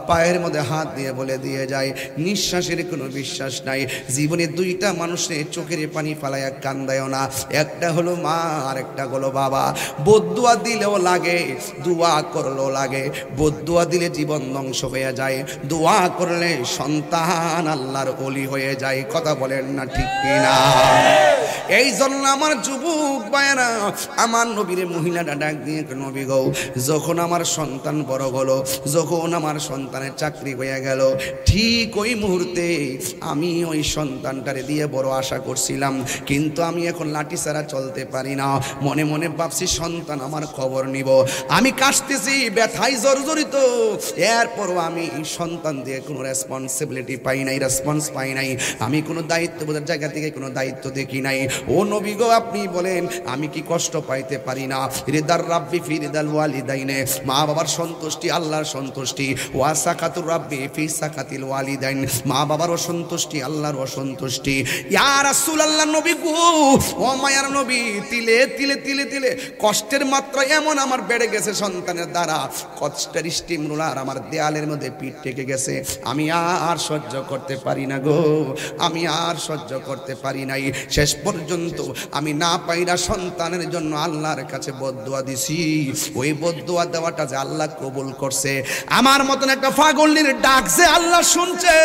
পায়ের মধ্যে হাত দিয়ে বলে দিয়ে যায়, নিঃশ্বাসের কোনো বিশ্বাস নাই। জীবনে দুইটা মানুষের চোখের পানি ফালাইয়া কান্দায় না, একটা হলো মা আর একটা হলো বাবা। বদদুয়া দিলেও লাগে, দোয়া করলেও লাগে। বদদুয়া দিলে জীবন ধ্বংস হয়ে যায়, দোয়া করলে সন্তান আল্লাহর ওলি হয়ে যায়। কথা বলেন না ঠিক কিনা? এই জন্য আমার যুবক ভাইয়েরা, আমার নবীর মহিলাটা ডাক দিয়ে, নবী গো, যখন আমার সন্তান বড় হলো, যখন আমার সন্তানের চাকরি হয়ে গেল, ঠিক ওই মুহূর্তে আমি ওই সন্তানটারে দিয়ে বড় আশা করছিলাম, কিন্তু আমি এখন লাঠি ছাড়া চলতে পারি না। মনে মনে ভাবছি সন্তান আমার খবর নিব, আমি কাশতেছি, ব্যথায় জর্জরিত। এরপরও আমি সন্তান দিয়ে কোনো রেসপন্সিবিলিটি পাই নাই, রেসপন্স পাই নাই। আমি কোনো দায়িত্ববোধের জায়গা থেকে কোনো দায়িত্ব দেখি নাই। ও নবী গো, আপনি বলেন আমি কি কষ্ট পাইতে পারি না? রিদার রাব্বি ফি রিদাল ওয়ালিদাইনে, মা বাবার সন্তুষ্টি আল্লাহর সন্তুষ্টি। ওয়া সাকাতুর রাব্বি ফি সাকাতিল ওয়ালিদাইন, মা বাবার অসন্তুষ্টি আল্লাহর অসন্তুষ্টি। ইয়া রাসূলুল্লাহ, নবী গো, ও মায়ার নবী, তিলে তিলে তিলে তিলে কষ্টের মাত্রা এমন আমার বেড়ে গেছে সন্তানের দ্বারা, কষ্টের স্টিম রোলার আমার দেয়ালের মধ্যে পিঠ টেকে গেছে। আমি আর সহ্য করতে পারি না গো, আমি আর সহ্য করতে পারি নাই। শেষ পর্যন্ত আমি না পাইরা সন্তানের জন্য আল্লাহর কাছে বদদুয়া দিছি। ওই বদদুয়া দেওয়াটা যে আল্লাহ কবুল করছে, আমার মতন একটা পাগলের ডাক যে আল্লাহ শুনছে,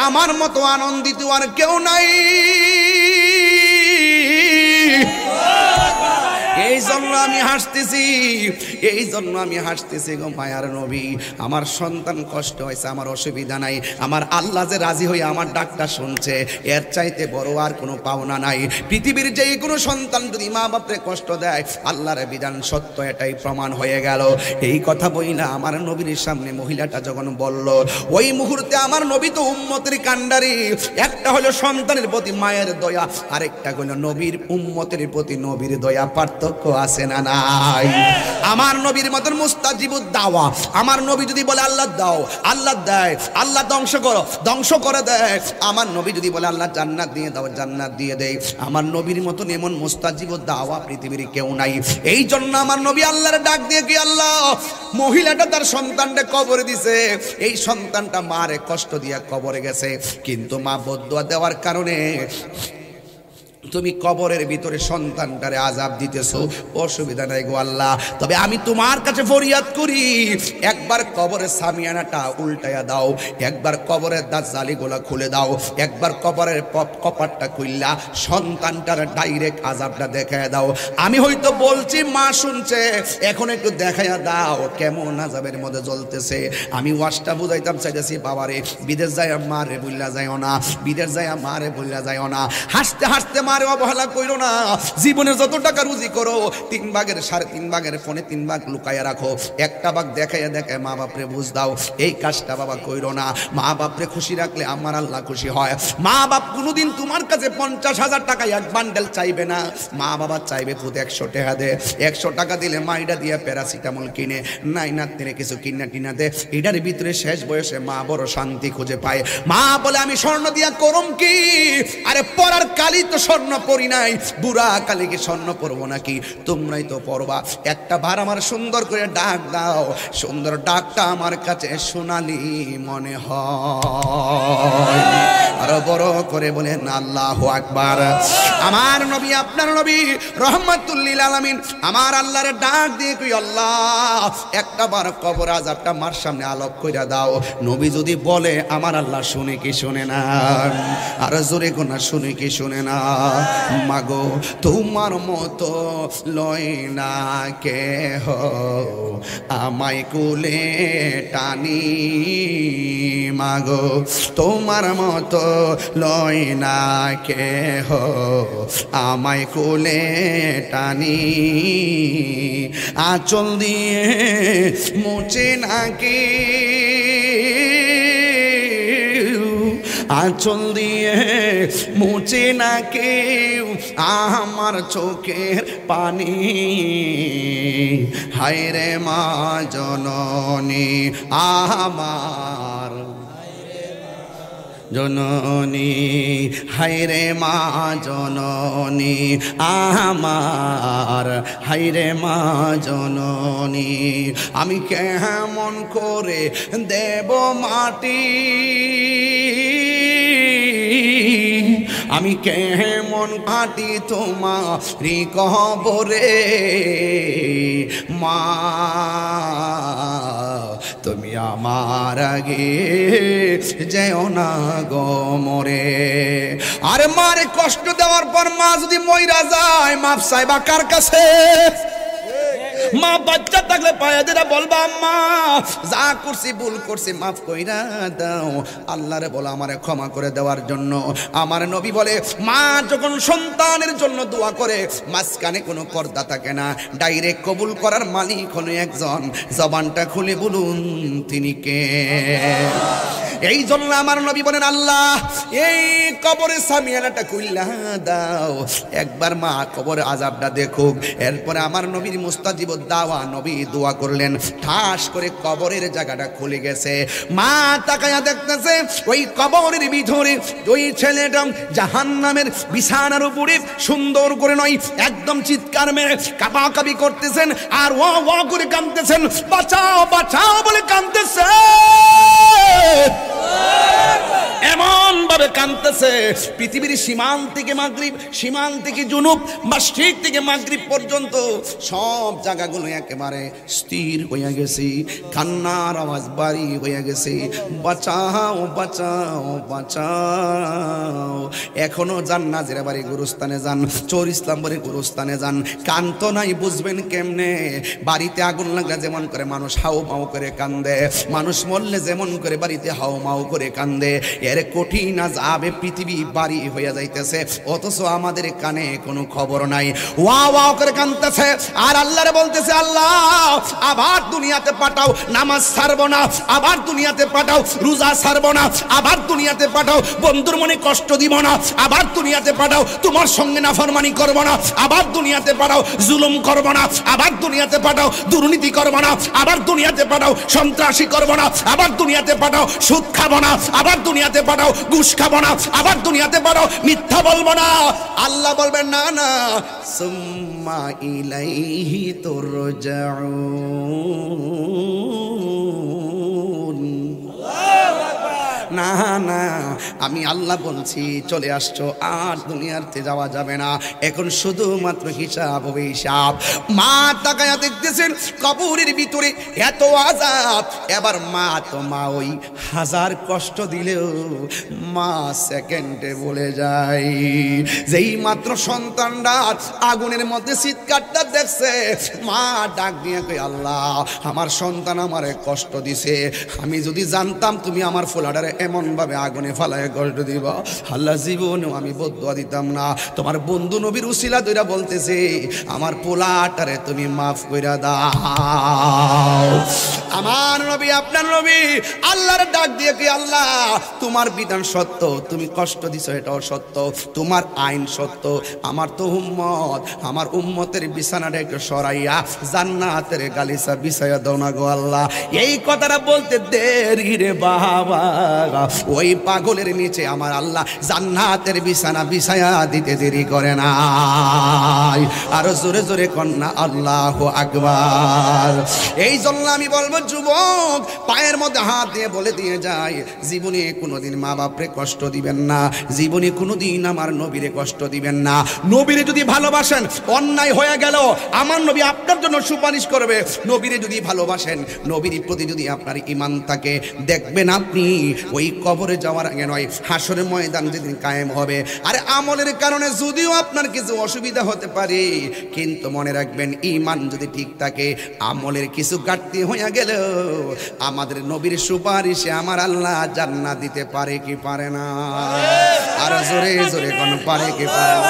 আমার মতো আনন্দিত আর কেউ নাই। এই জন্য আমি হাসতেছি, এই জন্য আমি হাসতেছি গো মায়ার নবী। আমার সন্তান কষ্ট হয়েছে, আমার অসুবিধা নাই। আমার আল্লাহ যে রাজি হয়ে আমার ডাকটা শুনছে, এর চাইতে বড় আর কোনো পাওনা নাই। পৃথিবীর যে কোনো সন্তান যদি মা বাপরে কষ্ট দেয়, আল্লাহর বিধান সত্য, এটাই প্রমাণ হয়ে গেল। এই কথা বইলা আমার নবীর সামনে মহিলাটা যখন বলল, ওই মুহূর্তে আমার নবী তো উম্মতের কান্ডারি। একটা হলো সন্তানের প্রতি মায়ের দয়া, আরেকটা হলো নবীর উম্মতের প্রতি নবীর দয়া। পার্থক্য আছে না নাই? আমার নবীর মতন মুস্তাজিবুদ দাওয়া, আমার নবী যদি বলে আল্লাহ দাও, আল্লাহ দেয়। আল্লাহ ধ্বংস করো, ধ্বংস করে দেয়। আমার নবী যদি বলে আল্লাহ জান্নাত দিয়ে দাও, জান্নাত দিয়ে দেয়। আমার নবীর মতন এমন মুস্তাজিবুদ দাওয়া পৃথিবীর কেউ নাই। এই জন্য আমার নবী আল্লাহর ডাক দিয়ে কি, আল্লাহ, মহিলাটা তার সন্তানকে কবরে দিছে, এই সন্তানটা মারে কষ্ট দিয়ে কবরে গেছে, কিন্তু মা বদদুয়া দেওয়ার কারণে তুমি কবরের ভিতরে সন্তানটারে আযাব দিতেছো। অসুবিধা নাই গো আল্লাহ, তবে আমি তোমার কাছে ফরিয়াদ করি, একবার কবরের সামিয়ানাটা উল্টায়া দাও, একবার কবরের দাজ্জালিগুলা খুলে দাও, একবার কবরের কপাটটা খুললা সন্তানটার ডাইরেক্ট আযাবটা দেখায়া দাও। আমি হয়তো বলছি, মা শুনছে, এখন একটু দেখায়া দাও কেমন আযাবের মধ্যে জ্বলতেছে। আমি ওয়াজটা বুঝাইতাম চাইতেছি, বাবারে বিদেশ যায় মারে বললা যায়ও না, বিদেশ যায় মারে বললা যায়ও না, হাসতে হাসতে মারে অবহেলা কইরো না। জীবনে যত টাকা রুজি করো, 3 ভাগের 3.5 ভাগের ফোনে 3 ভাগ লুকাইয়া রাখো, একটা ভাগ দেখাইয়া দেখায় মা বাপরে বুঝ দাও। এই কাজটা বাবা কইরো না। মা বাপরে খুশি রাখলে আমার আল্লাহ খুশি হয়। মা বাপ কোনোদিন তোমার কাছে 50,000 টাকা এক বান্ডেল চাইবে না। মা বাবা চাইবে খুদ 100 টাকা দে, 100 টাকা দিলে মাইডা দিয়ে প্যারাসিটামল কিনে, নাই না তেনে কিছু কিনা টিনা দে। এটার ভিতরে শেষ বয়সে মা বড় শান্তি খুঁজে পায়। মা বলে আমি স্বর্ণ দিয়া করম কি? আরে পরার কালি তো স্বর্ণ পরি নাই, বুড়া কালিকে স্বর্ণ পরবো নাকি? তোমরাই তো পরবা। একটা বার আমার সুন্দর করে ডাক দাও, সুন্দর ডাকটা আমার কাছে সোনালি মনে হয়। আরো বড় করে বলেন আল্লাহু আকবার। আমার নবী, আপনার নবী রহমাতুল লিল আলামিন আমার আল্লাহরে ডাক দিয়ে কই, আল্লাহ একটা বার কবর আযাবটা মার সামনে আলোক কইরা দাও। নবী যদি বলে আমার আল্লাহ শুনে কি শুনে না? আর জোরে কোনা শুনে কি শুনে না? মাগো তোমার মতো লয় না কেহ আমায় কুলে টানি, মাগো তোমার মতো লয় না কেহ আমায় কুলে টানি, আঁচল দিয়ে মুছে নাকি, আঁচল দিয়ে মুছে না কেউ আমার চোখের পানি, হায় রে মা জননী আমার, জননী, হায়রে মা জননী আমার, হায়রে মা জননী, আমি কেমন করে দেব মাটি, আমি কেমন কাটি তোমারি কবরে, মা তুমি আমার আগে যেও না গো মরে। আরে মারে কষ্ট দেওয়ার পর মা যদি মইরা যায়, মাপ চাইবা কার কাছে? মা বাচ্চা থাকলে পায়ে দিরা বলবা আম্মা যা করছি ভুল করছি মাফ কইরা দাও, আল্লাহরে বলো আমারে ক্ষমা করে দেওয়ার জন্য। আমার নবী বলে মা যখন সন্তানের জন্য দোয়া করে মাঝখানে কোনো পর্দা থাকে না, ডাইরেক্ট কবুল করার মালিক হলো একজন। জবানটা খুলে বলুন তিনি কে? এই জন্য আমার নবী বলেন আল্লাহ এই কবরে সামিয়ানাটা খুইলা দাও, একবার মা কবরে আযাবটা দেখুক। এরপরে আমার নবীর মুস্তাজিব দাওয়া নবী দোয়া করলেন, ঠাস করে কবরের জায়গাটা খুলে গেছে। মা তাকায়া দেখতেছে ওই কবরের ভিতরে ওই ছেলেটা জাহান্নামের বিছানার উপরে সুন্দর করে নয় একদম চিৎকার মেরে কাঁপাকাঁপি করতেছেন, আর ও ও করে কাঁদতেছেন, বাঁচাও বাঁচাও বলে কাঁদতেছে, এমন ভাবে কাঁদতেছে পৃথিবীর সীমান্ত থেকে মাগরিব, সীমান্ত থেকে জুনুব, মাশরিক থেকে মাগরিব পর্যন্ত সব জায়গাগুলো একেবারে স্থির হয়ে গেছে, কান্নার আওয়াজ বাড়ি হয়ে গেছে, বাঁচাও বাঁচাও বাঁচাও। এখনো যান নাজিরা বাড়ি গুরুস্থানে যান, চোর ইসলাম বাড়ি গুরুস্থানে যান, কান্ত নাই বুঝবেন কেমনে। বাড়িতে আগুন লাগলে যেমন করে মানুষ হাও মাও করে কান্দে, মানুষ মরলে যেমন করে বাড়িতে হাও মাও করে কান্দে, এর কঠিন আযাবে পৃথিবী বাড়ি হয়ে যাইতেছে, অথচ আমাদের কানে কোনো খবর নাই। ওয়া ওয়া করে কাঁদতেছে আর আল্লাহরে বলতেছে আল্লাহ আবার দুনিয়াতে পাঠাও, নামাজ ছাড়বো না, আবার দুনিয়াতে পাঠাও, রোজা ছাড়বো না, আবার দুনিয়াতে পাঠাও, বন্ধুর মনে কষ্ট দিব না, আবার দুনিয়াতে পাঠাও, তোমার সঙ্গে নাফরমানি করবো না, আবার দুনিয়াতে পাঠাও, জুলুম করবো না, আবার দুনিয়াতে পাঠাও, দুর্নীতি করবো না, আবার দুনিয়াতে পাঠাও, সন্ত্রাসী করবো না, আবার দুনিয়াতে পাঠাও, সুদ খাবো না, আবার দুনিয়াতে পাঠাও, ঘুষ খাবো না, আবার দুনিয়াতে পাঠাও, মিথ্যা বলবো না। আল্লাহ বলবেন না না, সুম্মা ইলাইহি তুরজাউন, না না আমি আল্লাহ বলছি চলে আসছো, আর দুনিয়াতে যাওয়া যাবে না, এখন শুধুমাত্র হিসাব হবে হিসাব। মা তাকায়া দেখতেছেন কবরের ভিতরে এত আযাব, এবার মা তো মা ওই হাজার কষ্ট দিলেও মা সেকেন্ডে বলে যায়। যেই মাত্র সন্তানরা আগুনের মধ্যে চিৎকারটা দেখছে, মা ডাক দিয়ে কই আল্লাহ আমার সন্তান আমারে কষ্ট দিছে, আমি যদি জানতাম তুমি আমার ফোলাডারে এমন ভাবে আগুনে ফালায় কষ্ট দিবা, আল্লাহ জীবনেও আমি বদদুয়া দিতাম না। তোমার বন্ধু নবীর উসিলা দইরা বলতেছে আমার পোলাটারে তুমি মাফ কইরা দাও। আমার নবী আপনার নবী আল্লাহর ডাক দিয়ে কি আল্লাহ তোমার বিধান সত্য, তুমি কষ্ট দিছো এটাও সত্য, তোমার আইন সত্য, আমার তো উম্মত, আমার উম্মতের বিছানাটা একটু সরাইয়া জান্নাতের গালিচা বিছাইয়া দাও না গো আল্লাহ। এই কথাটা বলতে দেরি রে বাবা, ওই পাগলের নিচে আমার আল্লাহ জান্নাতের বিছানা বিছায়া দিতে দেরি করে না। আরো জোরে জোরে কন্যা আল্লাহু আকবার। এই জন্য আমি বলবো যুবক পায়ের মধ্যে হাত দিয়ে বলে দিয়ে যায়, জীবনে কোনোদিন মা বাপরে কষ্ট দিবেন না, জীবনে কোনোদিন আমার নবীরে কষ্ট দিবেন না। নবীরে যদি ভালোবাসেন, অন্যায় হয়ে গেল আমার নবী আপনার জন্য সুপারিশ করবে। নবীরে যদি ভালোবাসেন, নবীর প্রতি যদি আপনার ঈমান থাকে, দেখবেন আপনি ওই কবরে যাওয়ার আগে নয়, হাসরের ময়দান যেদিন কায়েম হবে, আরে আমলের কারণে যদিও আপনার কিছু অসুবিধা হতে পারে, কিন্তু মনে রাখবেন ঈমান যদি ঠিক থাকে, আমলের কিছু ঘাটতি হয়ে গেলেও আমাদের নবীর সুপারিশে আমার আল্লাহ জান্নাত দিতে পারে কি পারে না? আর জোরে জোরে কোন পারে কি পারে না?